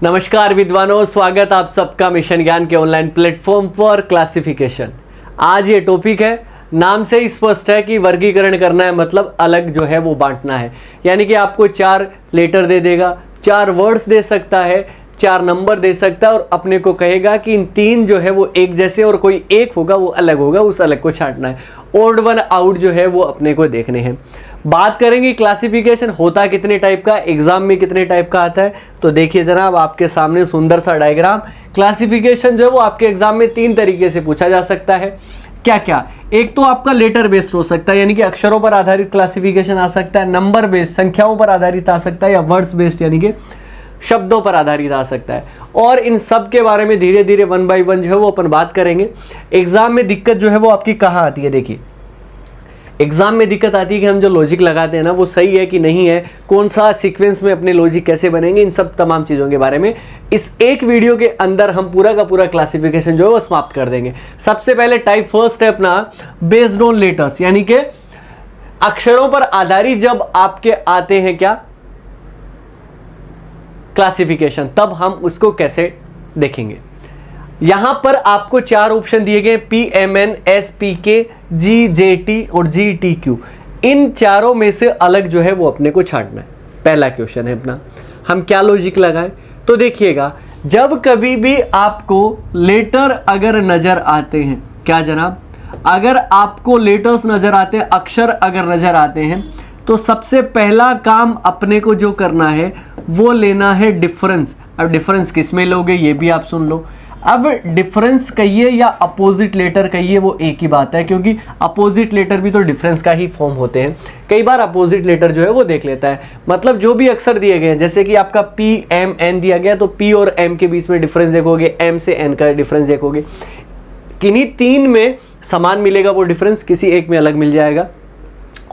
नमस्कार विद्वानों, स्वागत आप सबका मिशन ज्ञान के ऑनलाइन प्लेटफॉर्म पर क्लासिफिकेशन। आज ये टॉपिक है, नाम से ही स्पष्ट है कि वर्गीकरण करना है, मतलब अलग जो है वो बांटना है। यानी कि आपको 4 लेटर दे देगा, 4 वर्ड्स दे सकता है, 4 नंबर दे सकता है और अपने को कहेगा कि इन 3 जो है वो एक जैसे और कोई एक होगा वो अलग होगा, उस अलग को छांटना है। ओड वन आउट जो है वो अपने को देखने हैं। बात करेंगे क्लासिफिकेशन होता कितने टाइप का, एग्जाम में कितने टाइप का आता है। तो देखिए जनाब, आपके सामने सुंदर सा डायग्राम। क्लासिफिकेशन जो है वो आपके एग्जाम में 3 तरीके से पूछा जा सकता है। क्या क्या? एक तो आपका लेटर बेस्ड हो सकता है, यानी कि अक्षरों पर आधारित क्लासिफिकेशन आ सकता है। नंबर बेस्ड, संख्याओं पर आधारित आ सकता है, या वर्ड्स बेस्ड यानी कि शब्दों पर आधारित आ सकता है। और इन सब के बारे में धीरे धीरे 1 बाय 1 जो है वो अपन बात करेंगे। एग्जाम में दिक्कत जो है वो आपकी कहाँ आती है? देखिए, एग्जाम में दिक्कत आती है कि हम जो लॉजिक लगाते हैं ना वो सही है कि नहीं है, कौन सा सीक्वेंस में अपने लॉजिक कैसे बनेंगे, इन सब तमाम चीज़ों के बारे में इस एक वीडियो के अंदर हम पूरा का पूरा क्लासिफिकेशन जो है वो समाप्त कर देंगे। सबसे पहले टाइप फर्स्ट है अपना बेस्ड ऑन लेटर्स, यानी कि अक्षरों पर आधारित जब आपके आते हैं क्या क्लासिफिकेशन, तब हम उसको कैसे देखेंगे। यहां पर आपको 4 ऑप्शन दिए गए, PMN, SPK, GJT और GTQ। इन चारों में से अलग जो है वो अपने को छांटना है। पहला क्वेश्चन है अपना, हम क्या लॉजिक लगाएं? तो देखिएगा, जब कभी भी आपको लेटर अगर नजर आते हैं, क्या जनाब, अगर आपको लेटर्स नजर आते हैं, अक्षर अगर नजर आते हैं, तो सबसे पहला काम अपने को जो करना है वो लेना है डिफरेंस। अब डिफरेंस किस में लोगे ये भी आप सुन लो। अब डिफरेंस कहिए या अपोजिट लेटर कहिए, वो एक ही बात है, क्योंकि अपोजिट लेटर भी तो डिफरेंस का ही फॉर्म होते हैं। कई बार अपोजिट लेटर जो है वो देख लेता है, मतलब जो भी अक्षर दिए गए हैं, जैसे कि आपका PMN दिया गया तो P और M के बीच में डिफरेंस देखोगे, M से N का डिफरेंस देखोगे। किन्हीं 3 में समान मिलेगा वो डिफरेंस, किसी एक में अलग मिल जाएगा,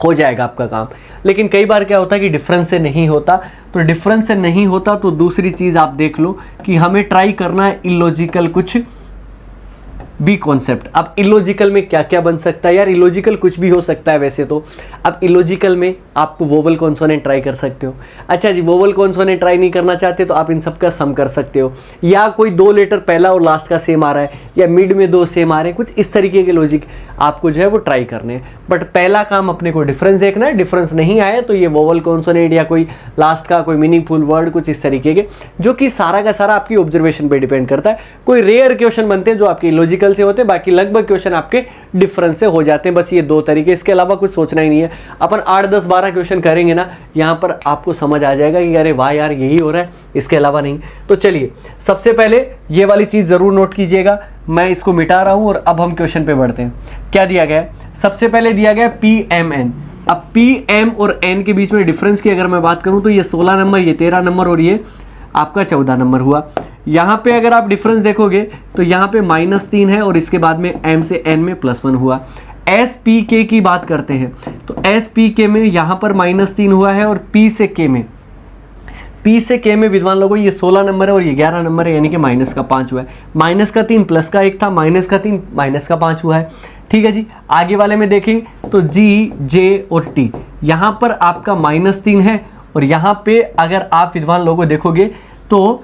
हो जाएगा आपका काम। लेकिन कई बार क्या होता है कि डिफरेंस से नहीं होता, तो डिफरेंस से नहीं होता तो दूसरी चीज़ आप देख लो कि हमें ट्राई करना है इलॉजिकल कुछ भी कॉन्सेप्ट। अब इलॉजिकल में क्या क्या बन सकता है यार? इलॉजिकल कुछ भी हो सकता है वैसे तो। अब इलॉजिकल में आपको वोवल कॉन्सोनेंट ट्राई कर सकते हो। अच्छा जी, वोवल कॉन्सोनेंट ट्राई नहीं करना चाहते तो आप इन सब का सम कर सकते हो, या कोई 2 लेटर पहला और लास्ट का सेम आ रहा है, या मिड में 2 सेम आ रहे हैं, कुछ इस तरीके के लॉजिक आपको जो है वो ट्राई करने हैं। बट पहला काम अपने को डिफरेंस देखना है। डिफरेंस नहीं आया तो ये वोवल कॉन्सोनेंट या कोई लास्ट का कोई मीनिंगफुल वर्ड, कुछ इस तरीके के, जो कि सारा का सारा आपकी ऑब्जर्वेशन पे डिपेंड करता है। कोई रेयर क्वेश्चन बनते हैं जो आपके इलॉजिकल से होते हैं, बाकी लगभग क्वेश्चन आपके डिफरेंस से हो जाते हैं। बस ये 2 तरीके, इसके अलावा कुछ सोचना ही नहीं है। अपन 8, 10, 12 क्वेश्चन करेंगे ना, यहाँ पर आपको समझ आ जाएगा कि अरे वाह यार यही हो रहा है, इसके अलावा नहीं। तो चलिए, सबसे पहले ये वाली चीज़ ज़रूर नोट कीजिएगा, मैं इसको मिटा रहा हूँ और अब हम क्वेश्चन पे बढ़ते हैं। क्या दिया गया है? सबसे पहले दिया गया PMN। अब PM और N के बीच में डिफरेंस की अगर मैं बात करूँ तो ये 16 नंबर, ये 13 नंबर और ये आपका 14 नंबर हुआ। यहाँ पे अगर आप डिफरेंस देखोगे तो यहाँ पे -3 है और इसके बाद में M से N में +1 हुआ। SPK की बात करते हैं तो SPK में यहाँ पर -3 हुआ है, और P से K में विद्वान लोगों ये 16 नंबर है और ये 11 नंबर है, यानी कि -5 हुआ है। -3 +1 था, -3 -5 हुआ है। ठीक है जी। आगे वाले में देखें तो G, J और T, यहाँ पर आपका -3 है, और यहाँ पे अगर आप विद्वान लोगों देखोगे तो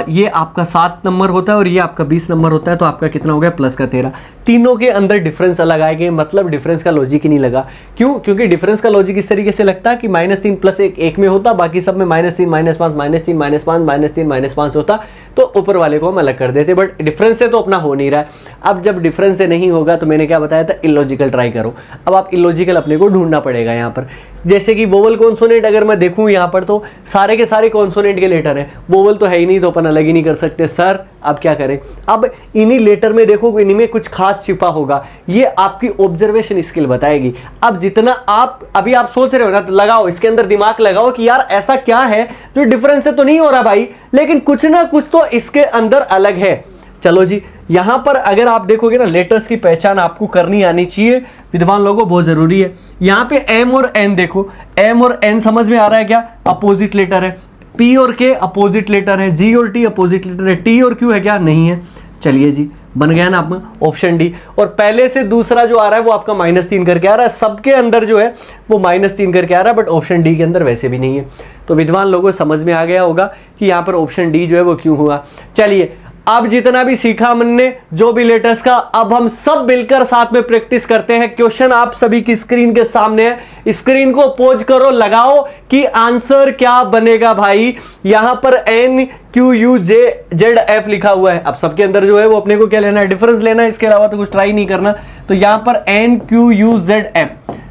ये आपका 7 नंबर होता है और ये आपका 20 नंबर होता है, तो आपका कितना हो गया? +13। तीनों के अंदर डिफरेंस अलग आए गए, मतलब डिफरेंस का लॉजिक ही नहीं लगा। क्यों? क्योंकि डिफरेंस का लॉजिक इस तरीके से लगता है कि -3 +1 एक में होता, बाकी सब में -3 -5 -3 -5 -3 -5 होता, तो ऊपर वाले को हम अलग कर देते। बट डिफरेंस से तो अपना हो नहीं रहा है। अब जब डिफरेंस से नहीं होगा तो मैंने क्या बताया था, इलॉजिकल ट्राई करो। अब आप इलॉजिकल अपने को ढूंढना पड़ेगा यहाँ पर। जैसे कि वोवल कॉन्सोनेंट अगर मैं देखूँ यहाँ पर तो सारे के सारे कॉन्सोनेंट के लेटर हैं, वोवल तो है ही नहीं, तो अपन अलग ही नहीं कर सकते। सर अब क्या करें? अब इन्हीं लेटर में देखो, इन्हीं में कुछ खास छिपा होगा, ये आपकी ऑब्जर्वेशन स्किल बताएगी। अब जितना आप अभी आप सोच रहे हो ना, तो लगाओ इसके अंदर दिमाग लगाओ कि यार ऐसा क्या है जो डिफरेंस से तो नहीं हो रहा भाई, लेकिन कुछ ना कुछ तो इसके अंदर अलग है। चलो जी, यहां पर अगर आप देखोगे ना, लेटर्स की पहचान आपको करनी आनी चाहिए विद्वान लोगों, बहुत जरूरी है। यहां पे M और N देखो, M और N समझ में आ रहा है क्या? अपोजिट लेटर है। P और K अपोजिट लेटर है, G और T अपोजिट लेटर है, T और Q है क्या? नहीं है। चलिए जी, बन गया ना आप ऑप्शन डी। और पहले से दूसरा जो आ रहा है वो आपका -3 करके आ रहा है, सबके अंदर जो है वो -3 करके आ रहा है, बट ऑप्शन डी के अंदर वैसे भी नहीं है। तो विद्वान लोगों को समझ में आ गया होगा कि यहाँ पर ऑप्शन डी जो है वो क्यों हुआ। चलिए अब जितना भी सीखा हमने जो भी लेटर्स का, अब हम सब मिलकर साथ में प्रैक्टिस करते हैं। क्वेश्चन आप सभी की स्क्रीन के सामने है, स्क्रीन को पोज करो, लगाओ कि आंसर क्या बनेगा भाई। यहां पर NQUJZF लिखा हुआ है, अब सबके अंदर जो है वो अपने को क्या लेना है, डिफरेंस लेना है, इसके अलावा तो कुछ ट्राई नहीं करना। तो यहां पर NQUZF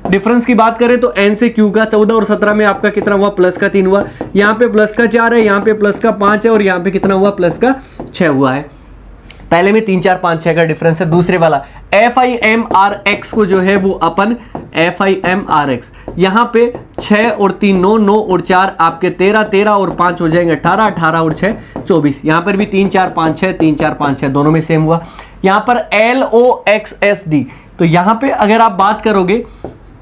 डिफरेंस की बात करें तो n से q का 14 और 17 में आपका कितना हुआ, प्लस का 3 हुआ, यहाँ पे प्लस का 4 है, यहाँ पे प्लस का 5 है और यहाँ पे कितना हुआ, प्लस का 6 हुआ है। पहले में 3 4 5 6 का डिफरेंस है। दूसरे वाला FIMRX को जो है वो अपन FIMRX यहाँ पे 6 और 3 9 9 और 4 आपके 13 13 और 5 हो जाएंगे 18 18 और 6 24। यहाँ पर भी 3 4 5 6 3 4 5 6 दोनों में सेम हुआ। यहाँ पर LOXSD, तो यहाँ पे अगर आप बात करोगे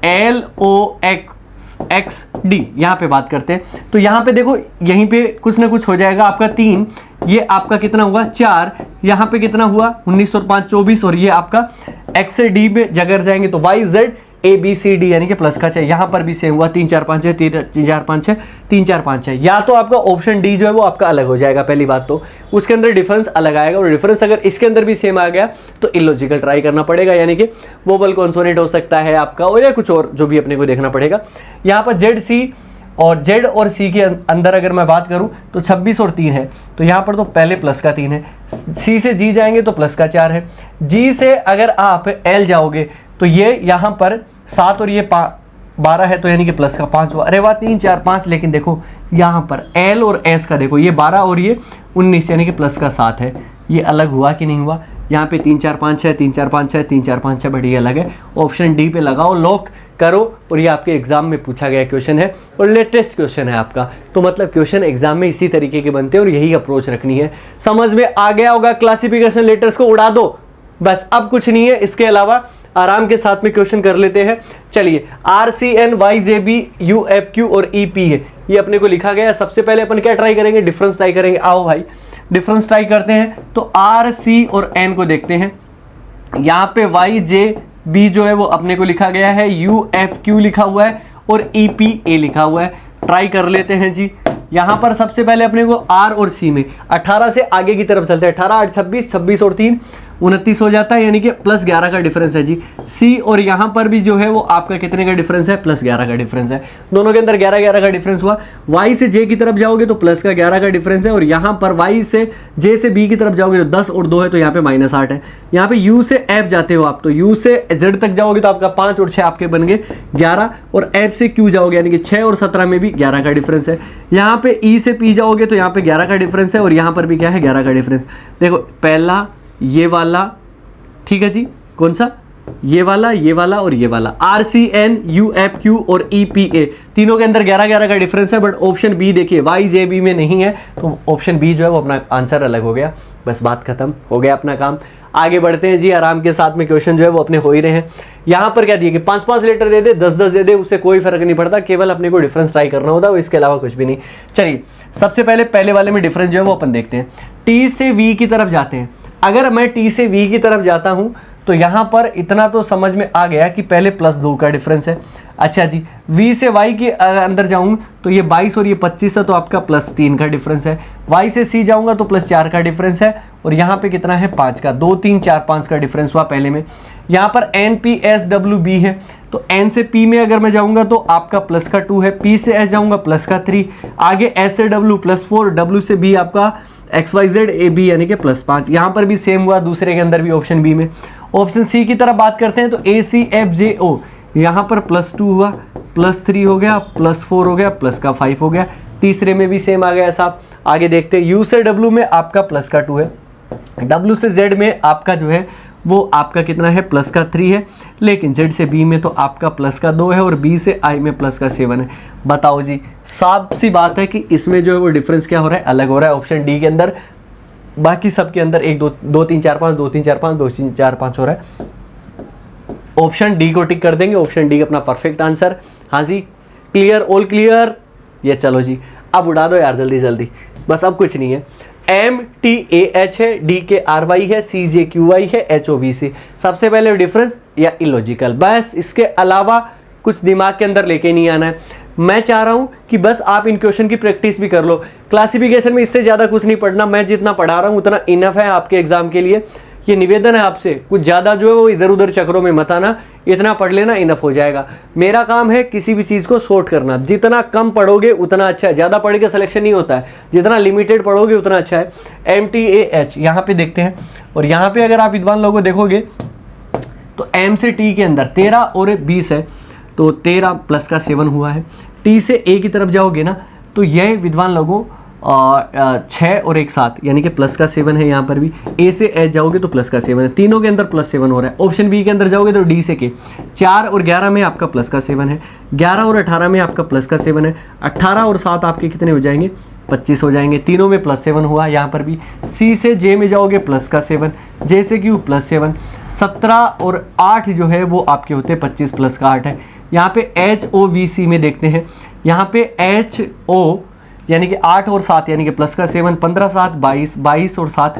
LOXXD यहाँ पे बात करते हैं, तो यहाँ पे देखो यहीं पे कुछ ना कुछ हो जाएगा आपका 3, ये आपका कितना हुआ 4, यहाँ पे कितना हुआ 19 और 5 24 और ये आपका X से D में जगह जाएंगे तो YZ ABCD यानी कि प्लस का चाहिए। यहाँ पर भी सेम हुआ 3 4 5 6 3 4 5 6 3 4 5 6। या तो आपका ऑप्शन डी जो है वो आपका अलग हो जाएगा, पहली बात तो उसके अंदर डिफरेंस अलग आएगा, और डिफरेंस अगर इसके अंदर भी सेम आ गया तो इलॉजिकल ट्राई करना पड़ेगा, यानी कि वोवल कॉन्सोनेंट हो सकता है आपका, और या कुछ और जो भी अपने को देखना पड़ेगा। यहाँ पर ZC और Z और C के अंदर अगर मैं बात करूं तो 26 और 3 है, तो यहाँ पर तो पहले प्लस का 3 है, C से G जाएंगे तो प्लस का 4 है, G से अगर आप L जाओगे तो ये यहाँ पर 7 और ये 12 है, तो यानी कि प्लस का 5 हुआ। अरे वाह 3 4 5, लेकिन देखो यहाँ पर L और S का देखो ये 12 और ये 19 यानी कि प्लस का 7 है, ये अलग हुआ कि नहीं हुआ। यहाँ पे 3 4 5 6 3 4 5 6 3 4 5 6 बट ये अलग है। ऑप्शन डी पे लगाओ, लॉक करो, और ये आपके एग्जाम में पूछा गया क्वेश्चन है और लेटेस्ट क्वेश्चन है आपका, तो मतलब क्वेश्चन एग्जाम में इसी तरीके के बनते हैं और यही अप्रोच रखनी है। समझ में आ गया होगा, क्लासिफिकेशन लेटर्स को उड़ा दो बस, अब कुछ नहीं है इसके अलावा, आराम के साथ में क्वेश्चन कर लेते हैं। चलिए RCN YJB UFQ और EP है, ये अपने को लिखा गया है। सबसे पहले अपन क्या ट्राई करेंगे, डिफरेंस ट्राई करेंगे। आओ भाई डिफरेंस ट्राई करते हैं। तो RC और N को देखते हैं, यहाँ पे YJB जो है वो अपने को लिखा गया है, UFQ लिखा हुआ है और EPA लिखा हुआ है। ट्राई कर लेते हैं जी। यहाँ पर सबसे पहले अपने को R और C में 18 से आगे की तरफ चलते हैं, 18 8 26 26 और 3 29 हो जाता है, यानी कि +11 का डिफरेंस है जी। C और यहाँ पर भी जो है वो आपका कितने का डिफरेंस है, +11 का डिफरेंस है, दोनों के अंदर 11 11 का डिफरेंस हुआ। Y से J की तरफ जाओगे तो प्लस का 11 का डिफरेंस है, और यहाँ पर Y से J से B की तरफ जाओगे तो 10 और 2 है, तो यहाँ पे -8 है। यहाँ पे U से F जाते हो आप, तो U से Z तक जाओगे तो आपका 5 और 6 आपके बन गए 11, और F से Q जाओगे यानी कि 6 और 17 में भी 11 का डिफरेंस है। यहाँ पे E से P जाओगे तो यहाँ पे 11 का डिफरेंस है, और यहाँ पर भी क्या है 11 का डिफरेंस। देखो पहला ये वाला, ठीक है जी, कौन सा, ये वाला और ये वाला, RCN UFQ और EPA तीनों के अंदर 11 11 का डिफरेंस है, बट ऑप्शन बी देखिए YJB में नहीं है, तो ऑप्शन बी जो है वो अपना आंसर अलग हो गया। बस बात खत्म, हो गया अपना काम। आगे बढ़ते हैं जी, आराम के साथ में क्वेश्चन जो है वो अपने हो ही रहे हैं। यहाँ पर क्या दिए कि 5-5 लेटर दे दे, 10-10 दे दे, उससे कोई फर्क नहीं पड़ता, केवल अपने को डिफरेंस ट्राई करना होता है, इसके अलावा कुछ भी नहीं। चलिए सबसे पहले वाले में डिफरेंस जो है वो अपन देखते हैं। T से V की तरफ जाते हैं। अगर मैं T से V की तरफ जाता हूं तो यहां पर इतना तो समझ में आ गया कि पहले +2 का डिफरेंस है। अच्छा जी, V से Y के अंदर जाऊं तो ये 22 और ये 25 है, तो आपका +3 का डिफरेंस है। Y से C जाऊंगा तो +4 का डिफरेंस है, और यहाँ पे कितना है 5 का, 2 3 4 5 का डिफरेंस हुआ पहले में। यहाँ पर NPSWB है, तो N से P में अगर मैं जाऊंगा तो आपका प्लस का 2 है, P से S जाऊंगा प्लस का 3, आगे S से W +4, W से B आपका XYZ AB यानी कि +5। यहाँ पर भी सेम हुआ, दूसरे के अंदर भी ऑप्शन बी में। ऑप्शन सी की तरफ बात करते हैं तो ACFJO, यहाँ पर +2 हुआ, +3 हो गया, +4 हो गया, प्लस का 5 हो गया। तीसरे में भी सेम आ गया साहब। आगे देखते हैं, U से W में आपका प्लस का 2 है, W से Z में आपका जो है वो आपका कितना है, प्लस का 3 है, लेकिन Z से B में तो आपका प्लस का 2 है, और B से I में प्लस का 7 है। बताओ जी, साफ सी बात है कि इसमें जो है वो डिफरेंस क्या हो रहा है, अलग हो रहा है ऑप्शन डी के अंदर। बाकी सबके अंदर 1 2 3 4 5 2 3 4 5 2 3 4 5 हो रहा है। ऑप्शन डी को टिक कर देंगे, ऑप्शन डी अपना परफेक्ट आंसर। हाँ जी, क्लियर, ऑल क्लियर। ये चलो जी, अब उड़ा दो यार जल्दी जल्दी, बस अब कुछ नहीं है। MTAH है, DKRY है, CJQY है, HOVC। सबसे पहले डिफरेंस या इलॉजिकल, बस इसके अलावा कुछ दिमाग के अंदर लेके नहीं आना है। मैं चाह रहा हूं कि बस आप इन क्वेश्चन की प्रैक्टिस भी कर लो। क्लासिफिकेशन में इससे ज़्यादा कुछ नहीं पढ़ना, मैं जितना पढ़ा रहा हूं उतना इनफ है आपके एग्जाम के लिए। ये निवेदन है आपसे, कुछ ज़्यादा जो है वो इधर उधर चक्रों में मत आना, इतना पढ़ लेना इनफ हो जाएगा। मेरा काम है किसी भी चीज़ को सॉर्ट करना, जितना कम पढ़ोगे उतना अच्छा है। ज़्यादा पढ़ के सिलेक्शन नहीं होता है, जितना लिमिटेड पढ़ोगे उतना अच्छा है। MTAH यहाँ पे देखते हैं, और यहाँ पे अगर आप विद्वान लोगों देखोगे तो M से T के अंदर 13 और 20 है, तो 13 प्लस का 7 हुआ है। T से A की तरफ जाओगे ना तो यह विद्वान लोगों 6 और 1 7, यानी कि प्लस का 7 है। यहाँ पर भी A से H जाओगे तो प्लस का 7 है, तीनों के अंदर प्लस 7 हो रहा है। ऑप्शन बी के अंदर जाओगे तो D से K 4 और 11 में आपका प्लस का 7 है, 11 और 18 में आपका प्लस का 7 है, 18 और 7 आपके कितने हो जाएंगे 25 हो जाएंगे, तीनों में प्लस 7 हुआ। यहाँ पर भी C से J में जाओगे प्लस का 7, J से Q प्लस 7, 17 और 8 जो है वो आपके होते हैं 25 प्लस का 8 है। यहाँ पे HOVC में देखते हैं, यहाँ पे HO यानी कि 8 और 7 यानी कि प्लस का 7, 15 7 22, 22 और 7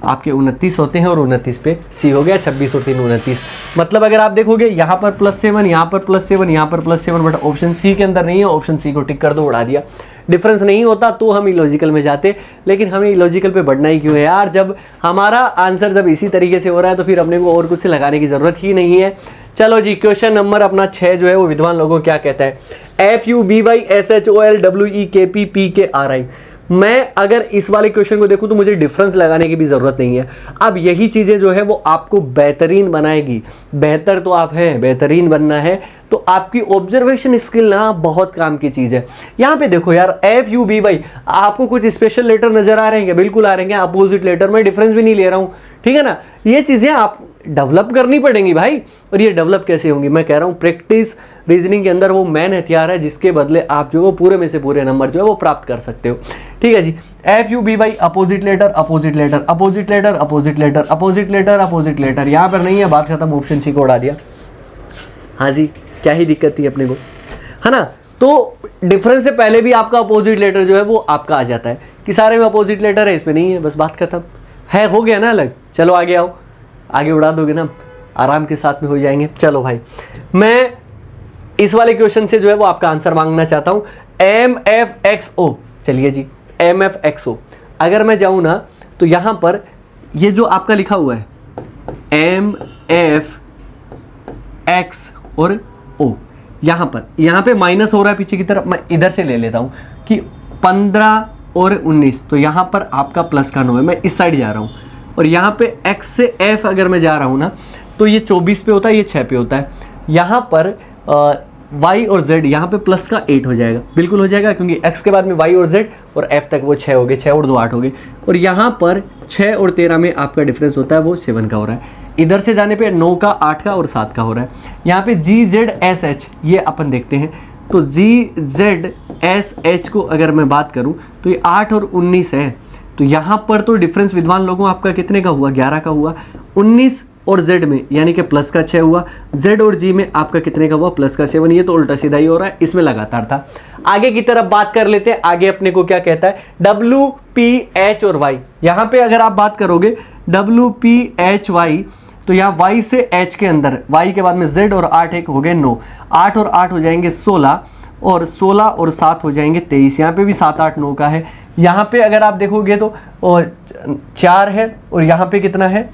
आपके 29 होते हैं, और 29 पे C हो गया, 26 और 3 29। मतलब अगर आप देखोगे यहाँ पर प्लस 7, यहाँ पर प्लस 7, यहाँ पर प्लस 7, बट ऑप्शन C के अंदर नहीं है। ऑप्शन C को टिक कर दो, उड़ा दिया। डिफरेंस नहीं होता तो हम इलॉजिकल में जाते, लेकिन हमें इलॉजिकल पे बढ़ना ही क्यों है यार, जब हमारा आंसर जब इसी तरीके से हो रहा है तो फिर अपने को और कुछ से लगाने की ज़रूरत ही नहीं है। चलो जी, क्वेश्चन नंबर अपना 6 जो है वो विद्वान लोगों क्या कहता है, FUBYSHOLWEKPPKRI। मैं अगर इस वाले क्वेश्चन को देखूं तो मुझे डिफरेंस लगाने की भी ज़रूरत नहीं है। अब यही चीज़ें जो है वो आपको बेहतरीन बनाएगी। बेहतर तो आप हैं, बेहतरीन बनना है तो आपकी ऑब्जर्वेशन स्किल ना बहुत काम की चीज़ है। यहाँ पे देखो यार, FUBY, आपको कुछ स्पेशल लेटर नज़र आ रहे हैं क्या? बिल्कुल आ रहे हैं। अपोजिट लेटर में डिफरेंस भी नहीं ले रहा हूँ, ठीक है ना। ये चीज़ें आप डेवलप करनी पड़ेंगी भाई। और ये डेवलप कैसे होंगी? मैं कह रहा हूँ प्रैक्टिस रीजनिंग के अंदर वो मेन हथियार है जिसके बदले आप जो वो पूरे में से पूरे नंबर जो है वो प्राप्त कर सकते हो, ठीक है जी। FUBY, opposite letter opposite letter opposite letter opposite letter opposite letter opposite letter, यहाँ पर नहीं है, बात खत्म, ऑप्शन C को उड़ा दिया। हाँ जी, क्या ही दिक्कत थी अपने को, है ना। तो डिफरेंस से पहले भी आपका अपोजिट लेटर जो है वो आपका आ जाता है कि सारे में अपोजिट लेटर है, इसमें नहीं है, बस बात खत्म है, हो गया ना अलग। चलो आगे आओ, आगे उड़ा दोगे ना, आराम के साथ में हो जाएंगे। चलो भाई, मैं इस वाले क्वेश्चन से जो है वो आपका आंसर मांगना चाहता हूं, MFXO। चलिए जी, MFXO अगर मैं जाऊं ना तो यहां पर ये जो आपका लिखा हुआ है MFX और O, यहाँ पे माइनस हो रहा है पीछे की तरफ, मैं इधर से ले लेता हूँ कि 15 और 19, तो यहाँ पर आपका प्लस का 9 है, मैं इस साइड जा रहा हूँ। और यहाँ पे X से F अगर मैं जा रहा हूँ ना तो ये 24 पे होता है, ये 6 पे होता है। यहाँ पर Y और Z यहाँ पे प्लस का 8 हो जाएगा, बिल्कुल हो जाएगा, क्योंकि X के बाद में Y और Z और F तक वो 6 हो गए, 6 और 2 8 हो गए। और यहाँ पर 6 और 13 में आपका डिफरेंस होता है वो 7 का हो रहा है। इधर से जाने पे 9 का, 8 का और 7 का हो रहा है। यहाँ पे GZSH ये अपन देखते हैं, तो GZSH को अगर मैं बात करूँ तो ये 8 और 19 है। तो यहाँ पर तो डिफरेंस विद्वान लोगों आपका कितने का हुआ? 11 का हुआ। 19 और Z में यानी कि प्लस का 6 हुआ, Z और G में आपका कितने का हुआ? प्लस का 7। ये तो उल्टा सीधा ही हो रहा है, इसमें लगातार था। आगे की तरफ बात कर लेते हैं, आगे अपने को क्या कहता है, W, P, H और Y। यहाँ पे अगर आप बात करोगे W, P, H, Y, तो यहाँ Y से H के अंदर Y के बाद में Z और 8 एक हो गए 9, 8 और 8 हो जाएंगे 16, और 16 और 7 हो जाएंगे 23। यहाँ पे भी 7 8 9 का है। यहाँ पे अगर आप देखोगे तो 4 है, और यहाँ पे कितना है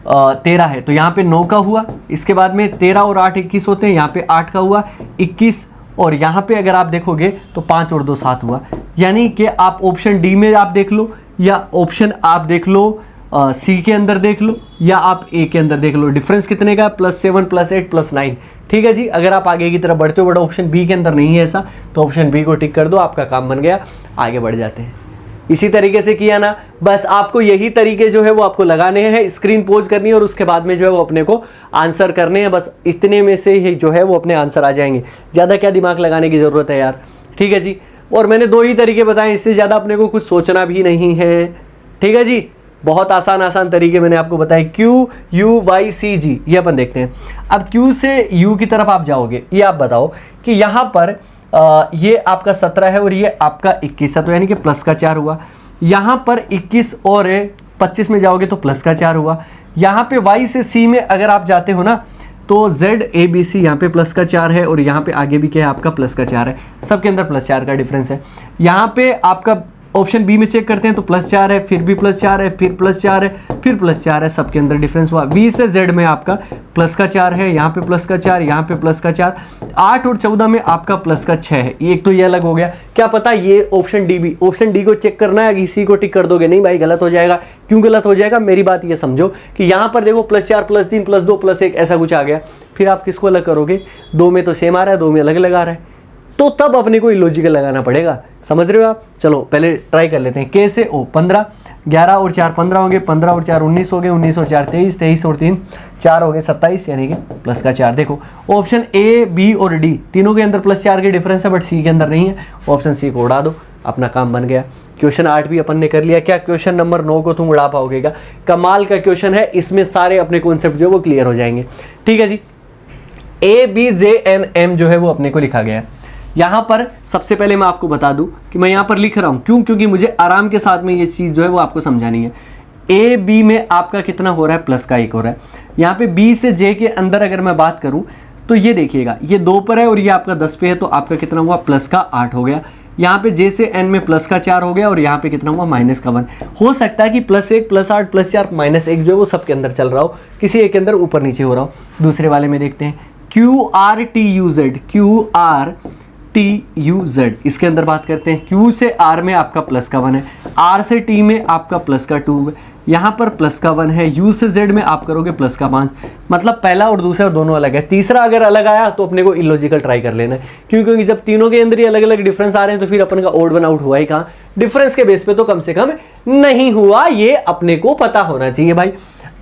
13 है, तो यहाँ पे 9 का हुआ। इसके बाद में 13 और 8 21 होते हैं, यहाँ पे 8 का हुआ 21, और यहाँ पे अगर आप देखोगे तो 5 और 2 7 हुआ। यानी कि आप ऑप्शन डी में आप देख लो, या ऑप्शन आप देख लो सी के अंदर देख लो, या आप ए के अंदर देख लो, डिफरेंस कितने का? +7 +8 +9। ठीक है जी। अगर आप आगे की तरफ बढ़ते हो, बड़ा ऑप्शन बी के अंदर नहीं है ऐसा, तो ऑप्शन बी को टिक कर दो, आपका काम बन गया, आगे बढ़ जाते हैं। इसी तरीके से किया ना, बस आपको यही तरीके जो है वो आपको लगाने हैं, स्क्रीन पोज करनी है और उसके बाद में जो है वो अपने को आंसर करने हैं। बस इतने में से ही जो है वो अपने आंसर आ जाएंगे, ज़्यादा क्या दिमाग लगाने की ज़रूरत है यार। ठीक है जी। और मैंने 2 ही तरीके बताए, इससे ज़्यादा अपने को कुछ सोचना भी नहीं है। ठीक है जी। बहुत आसान तरीके मैंने आपको बताए, Q, U, Y, C, G। ये अपन देखते हैं। अब Q से U की तरफ आप जाओगे, ये आप बताओ कि यहाँ पर ये आपका 17 है और ये आपका 21 है, तो यानी कि प्लस का 4 हुआ। यहाँ पर 21 और 25 में जाओगे तो प्लस का 4 हुआ। यहाँ पे y से c में अगर आप जाते हो ना तो z a b c यहाँ पे प्लस का 4 है और यहाँ पे आगे भी क्या है आपका प्लस का 4 है, सबके अंदर प्लस 4 का डिफरेंस है। यहाँ पे आपका ऑप्शन बी में चेक करते हैं तो प्लस 4 है, फिर भी प्लस 4 है, फिर प्लस 4 है, फिर प्लस 4 है, सबके अंदर डिफरेंस हुआ। v से z में आपका प्लस का 4 है, यहाँ पे प्लस का 4, यहाँ पे प्लस का 4, 8 और 14 में आपका प्लस का 6 है। एक तो ये अलग हो गया। क्या पता ये ऑप्शन डी भी, ऑप्शन डी को चेक करना है, इसी को टिक कर दोगे, नहीं भाई गलत हो जाएगा। क्यों गलत हो जाएगा? मेरी बात ये समझो कि यहाँ पर देखो प्लस 4 प्लस 3 प्लस 2 प्लस 1 ऐसा कुछ आ गया, फिर आप किसको अलग करोगे? 2 में तो सेम आ रहा है, 2 में अलग अलग आ रहा है, तो तब अपने को इलॉजिकल लगाना पड़ेगा। समझ रहे हो आप? चलो पहले ट्राई कर लेते हैं। के से ओ 15, 11 और 4 15 होंगे, 15 और 4 19 हो गए, 19 और 4 23, 23 और 3 4 हो गए 27, यानी कि प्लस का 4। देखो ऑप्शन ए बी और डी तीनों के अंदर प्लस 4 के डिफरेंस है, बट सी के अंदर नहीं है। ऑप्शन सी को उड़ा दो, अपना काम बन गया। क्वेश्चन 8 भी अपन ने कर लिया। क्या क्वेश्चन नंबर 9 को तुम उड़ा पाओगे? कमाल का क्वेश्चन है, इसमें सारे अपने कॉन्सेप्ट जो है वो क्लियर हो जाएंगे। ठीक है जी, A B J N M जो है वो अपने को लिखा गया है। यहाँ पर सबसे पहले मैं आपको बता दूं कि मैं यहाँ पर लिख रहा हूँ क्यों, क्योंकि मुझे आराम के साथ में ये चीज़ जो है वो आपको समझानी है। ए बी में आपका कितना हो रहा है? प्लस का 1 हो रहा है। यहाँ पे बी से जे के अंदर अगर मैं बात करूँ तो ये देखिएगा, ये 2 पर है और ये आपका 10 पे है, तो आपका कितना हुआ? प्लस का 8 हो गया। यहाँ पे जे से एन में प्लस का 4 हो गया और यहाँ पे कितना हुआ? माइनस का 1। हो सकता है कि प्लस 1 प्लस 8 प्लस 4 माइनस 1 जो है वो सबके अंदर चल रहा हो, किसी एक के अंदर ऊपर नीचे हो रहा हो। दूसरे वाले में देखते हैं Q R T U Z, Q R T U Z, इसके अंदर बात करते हैं। Q से R में आपका प्लस का 1 है, R से T में आपका प्लस का 2 है, यहाँ पर प्लस का 1 है। U से Z में आप करोगे प्लस का 5, मतलब पहला और दूसरा दोनों अलग है। तीसरा अगर अलग आया तो अपने को इलॉजिकल ट्राई कर लेना है, क्योंकि जब तीनों के अंदर ही अलग अलग डिफरेंस आ रहे हैं तो फिर अपन का ओड वन आउट हुआ ही कहाँ? डिफरेंस के बेस पे तो कम से कम नहीं हुआ, ये अपने को पता होना चाहिए भाई।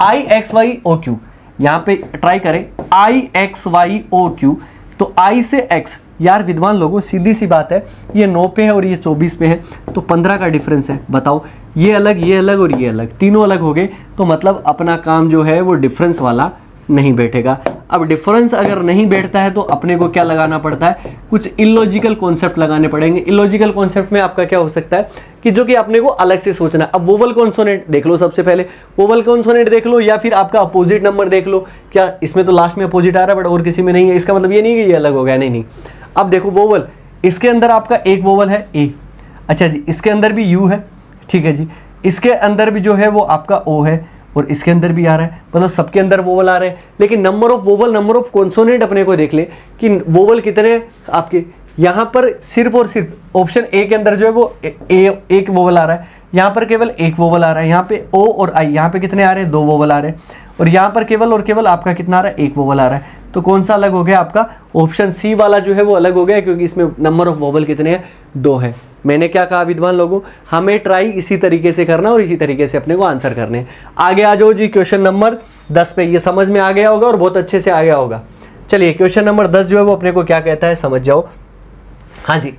आई एक्स वाई ओ क्यू, यहाँ पे ट्राई करें आई एक्स वाई ओ क्यू, तो I से X, यार विद्वान लोगों सीधी सी बात है, ये 9 पे है और ये 24 पे है, तो 15 का डिफरेंस है। बताओ ये अलग और ये अलग, तीनों अलग हो गए, तो मतलब अपना काम जो है वो डिफरेंस वाला नहीं बैठेगा। अब डिफरेंस अगर नहीं बैठता है तो अपने को क्या लगाना पड़ता है? कुछ इलॉजिकल कॉन्सेप्ट लगाने पड़ेंगे। इलॉजिकल कॉन्सेप्ट में आपका क्या हो सकता है कि जो कि अपने को अलग से सोचना है। अब वोवल कॉन्सोनेंट देख लो, सबसे पहले वोवल कॉन्सोनेंट देख लो, या फिर आपका अपोजिट नंबर देख लो। क्या इसमें तो लास्ट में अपोजिट आ रहा है बट और किसी में नहीं है, इसका मतलब ये नहीं कि ये अलग हो गया, नहीं। अब देखो वोवल, इसके अंदर आपका एक वोवल है ए, अच्छा जी, इसके अंदर भी यू है, ठीक है जी, इसके अंदर भी जो है वो आपका ओ है और इसके अंदर भी आ रहा है, मतलब सबके अंदर वोवल आ रहे हैं। लेकिन number of vowel, number of consonant अपने को देख ले कि वोवल कितने आपके। यहाँ पर सिर्फ और सिर्फ ऑप्शन ए के अंदर जो है वो एक वोवल आ रहा है, यहाँ पर केवल एक वोवल आ रहा है। यहाँ पे ओ और आई, यहाँ पे कितने आ रहे हैं? 2 वोवल आ रहे हैं। और यहाँ पर केवल और केवल आपका कितना आ रहा है? 1 वोवल आ रहा है। तो कौन सा अलग हो गया? आपका ऑप्शन सी वाला जो है वो अलग हो गया, क्योंकि इसमें नंबर ऑफ वोवल कितने हैं? 2 है। मैंने क्या कहा विद्वान लोगों, हमें ट्राई इसी तरीके से करना और इसी तरीके से अपने को आंसर करने। आगे आ जाओ जी, क्वेश्चन नंबर 10 पे। ये समझ में आ गया होगा और बहुत अच्छे से आ गया होगा। चलिए क्वेश्चन नंबर 10 जो है वो अपने को क्या कहता है समझ जाओ। हाँ जी,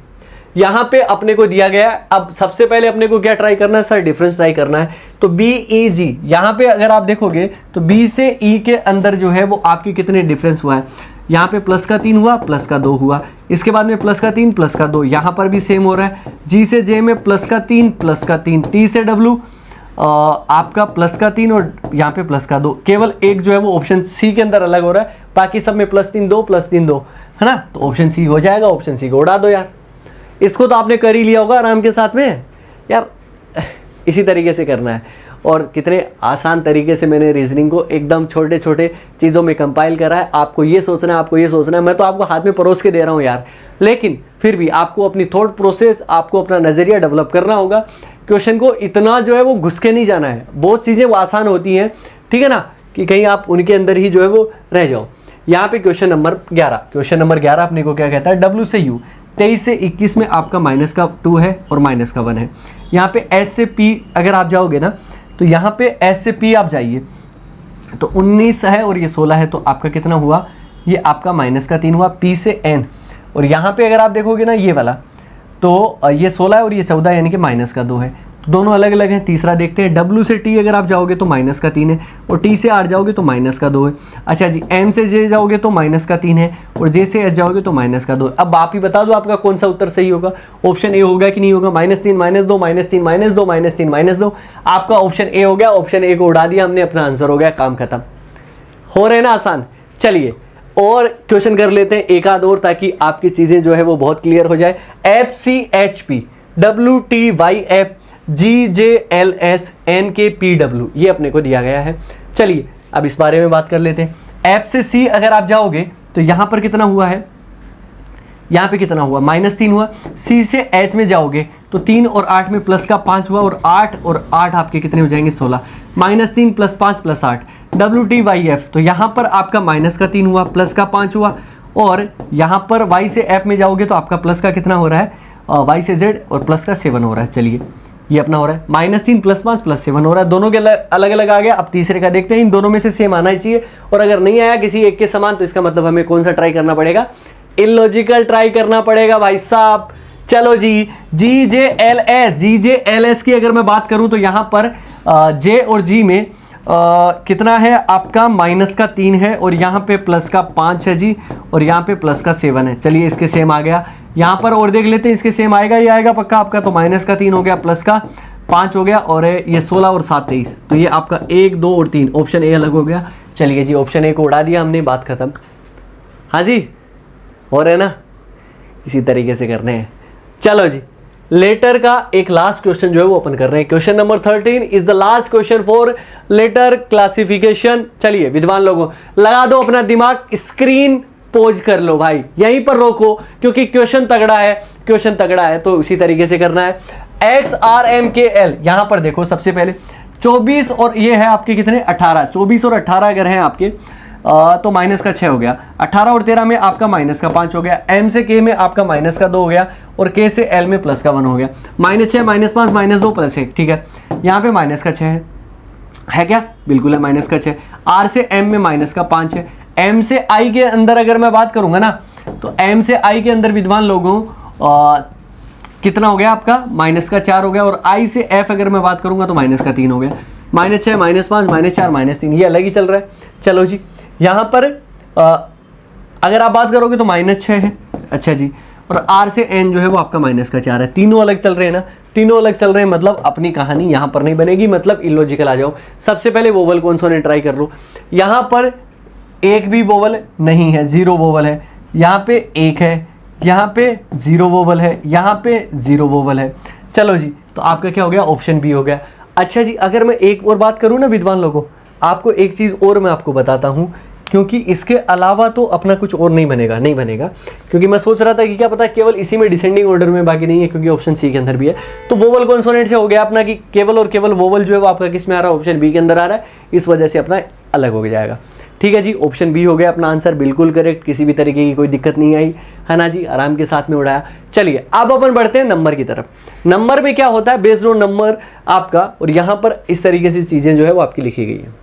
यहाँ पे अपने को दिया गया है। अब सबसे पहले अपने को क्या ट्राई करना है सर? डिफरेंस ट्राई करना है। तो बी ई जी, यहाँ पे अगर आप देखोगे तो बी से ई के अंदर जो है वो आपकी कितने डिफरेंस हुआ है? यहाँ पे प्लस का 3 हुआ, प्लस का 2 हुआ, इसके बाद में प्लस का 3 प्लस का 2, यहाँ पर भी सेम हो रहा है। जी से जे में प्लस का 3 प्लस का 3, टी से डब्ल्यू आपका प्लस का 3 और यहाँ पे प्लस का 2। केवल एक जो है वो ऑप्शन सी के अंदर अलग हो रहा है, बाकी सब में प्लस 3 2 प्लस 3 2 है ना, तो ऑप्शन सी हो जाएगा। ऑप्शन सी को उड़ा दो यार, इसको तो आपने कर ही लिया होगा आराम के साथ में यार। इसी तरीके से करना है और कितने आसान तरीके से मैंने रीजनिंग को एकदम छोटे छोटे चीज़ों में कंपाइल करा है। आपको ये सोचना है, आपको ये सोचना है, मैं तो आपको हाथ में परोस के दे रहा हूँ यार, लेकिन फिर भी आपको अपनी थॉट प्रोसेस, आपको अपना नज़रिया डेवलप करना होगा। क्वेश्चन को इतना जो है वो घुस के नहीं जाना है। बहुत चीज़ें वो आसान होती हैं, ठीक है ना, कि कहीं आप उनके अंदर ही जो है वो रह जाओ। यहाँ पे क्वेश्चन नंबर 11, क्वेश्चन नंबर 11 अपने को क्या कहता है? डब्ल्यू से यू, 23 से 21 में आपका माइनस का 2 है और माइनस का 1 है। यहाँ पे एस से पी अगर आप जाओगे ना, तो यहाँ पे एस से पी आप जाइए तो 19 है और ये 16 है, तो आपका कितना हुआ? ये आपका माइनस का 3 हुआ। पी से एन, और यहाँ पे अगर आप देखोगे ना ये वाला, तो ये 16 है और ये 14 यानी कि माइनस का 2 है, तो दोनों अलग अलग हैं। तीसरा देखते हैं, W से T अगर आप जाओगे तो माइनस का 3 है, और T से R जाओगे तो माइनस का 2 है। अच्छा जी, M से J जाओगे तो माइनस का 3 है, और J से H जाओगे तो माइनस का 2 है। अब आप ही बता दो आपका कौन सा उत्तर सही होगा। ऑप्शन ए होगा कि नहीं होगा? -3 -2 -3 -2 -3 -2। आपका ऑप्शन ए हो गया। ऑप्शन ए को उड़ा दिया हमने, अपना आंसर हो गया, काम खत्म। हो रहे ना आसान। चलिए और क्वेश्चन कर लेते हैं एक आध और, ताकि आपकी चीजें जो है वो बहुत क्लियर हो जाए। FCHP WTYF GJLS NKPW ये अपने को दिया गया है। चलिए अब इस बारे में बात कर लेते हैं। F से C अगर आप जाओगे तो यहां पर कितना हुआ है, यहां पे कितना हुआ, -3 हुआ। C से H में जाओगे तो 3 और 8 में प्लस का 5 हुआ, और 8 और 8 आपके कितने हो जाएंगे, 16। -3 + 5 + 8। WTYF तो यहां पर आपका माइनस का 3 हुआ, प्लस का 5 हुआ, और यहां पर Y से F में जाओगे तो आपका प्लस का कितना हो रहा है, Y से Z, और प्लस का 7 हो रहा है। चलिए ये अपना हो रहा है -3 + 5 + 7 हो रहा है। दोनों के अलग अलग आ गया। अब तीसरे का देखते हैं, इन दोनों में से सेम आना ही चाहिए, और अगर नहीं आया किसी एक के समान तो इसका मतलब हमें कौन सा ट्राई करना पड़ेगा, इलॉजिकल ट्राई करना पड़ेगा भाई साहब। चलो जी, GJLS की अगर मैं बात करूं तो यहां पर J और G में कितना है आपका, -3 है, और यहाँ पे प्लस का 5 है जी, और यहाँ पे प्लस का 7 है। चलिए इसके सेम आ गया। यहाँ पर और देख लेते हैं, इसके सेम आएगा, ये आएगा पक्का आपका। तो -3 हो गया, प्लस का 5 हो गया, और ये 16 और 7 23। तो ये आपका 1 2 और 3, ऑप्शन ए अलग हो गया। चलिए जी, ऑप्शन ए को उड़ा दिया हमने, बात खत्म। हाँ जी, हो रहे ना, इसी तरीके से करने हैं। चलो जी, लेटर का एक लास्ट क्वेश्चन जो है वो अपन कर रहे हैं। Question number 13 is the last question for letter classification. चलिए विद्वान लोगों, लगा दो अपना दिमाग, स्क्रीन पोज कर लो भाई, यहीं पर रोको, क्योंकि क्वेश्चन तगड़ा है, क्वेश्चन तगड़ा है तो इसी तरीके से करना है। XRMKL, यहां पर देखो सबसे पहले 24 और ये है आपके कितने, 18। 24 और 18 अगर हैं आपके तो माइनस का 6 हो गया। 18 और 13 में आपका माइनस का 5 हो गया। M से K में आपका माइनस का 2 हो गया, और K से L में प्लस का 1 हो गया। -6 -5 -2 +1, ठीक है। यहाँ पे माइनस का 6 है क्या, बिल्कुल है, माइनस का 6। R से M में माइनस का 5 है। M से I के अंदर अगर मैं बात करूंगा ना, तो M से I के अंदर विद्वान लोगों कितना हो गया आपका, माइनस का 4 हो गया, और I से F अगर मैं बात करूंगा तो माइनस का 3 हो गया। -6 -5 -4 -3, ये अलग ही चल रहा है। चलो जी, यहाँ पर अगर आप बात करोगे तो -6 है। अच्छा जी, और R से N जो है वो आपका माइनस का 4 है। तीनों अलग चल रहे हैं ना, तीनों अलग चल रहे हैं, मतलब अपनी कहानी यहाँ पर नहीं बनेगी, मतलब इलॉजिकल आ जाओ। सबसे पहले वोवल कौन सा ने ट्राई कर लो। यहाँ पर एक भी वोवल नहीं है, 0 वोवल है। यहाँ पे 1 है, यहाँ पे 0 वोवल है, यहाँ पे 0 वोवल है। चलो जी, तो आपका क्या हो गया, ऑप्शन बी हो गया। अच्छा जी, अगर मैं एक और बात करूँ ना विद्वान लोगों, आपको एक चीज़ और मैं आपको बताता हूँ, क्योंकि इसके अलावा तो अपना कुछ और नहीं बनेगा, क्योंकि मैं सोच रहा था कि क्या पता केवल इसी में डिसेंडिंग ऑर्डर में, बाकी नहीं है, क्योंकि ऑप्शन सी के अंदर भी है। तो वोवल कॉन्सोनेंट से हो गया अपना कि केवल और केवल वोवल जो है वो आपका किस में आ रहा है, ऑप्शन बी के अंदर आ रहा है, इस वजह से अपना अलग हो जाएगा। ठीक है जी, ऑप्शन बी हो गया अपना आंसर, बिल्कुल करेक्ट, किसी भी तरीके की कोई दिक्कत नहीं आई, है ना जी, आराम के साथ में उड़ाया। चलिए अब अपन बढ़ते हैं नंबर की तरफ। नंबर में क्या होता है, बेस्ड ऑन नंबर आपका, और यहाँ पर इस तरीके से चीज़ें जो है वो आपकी लिखी गई है।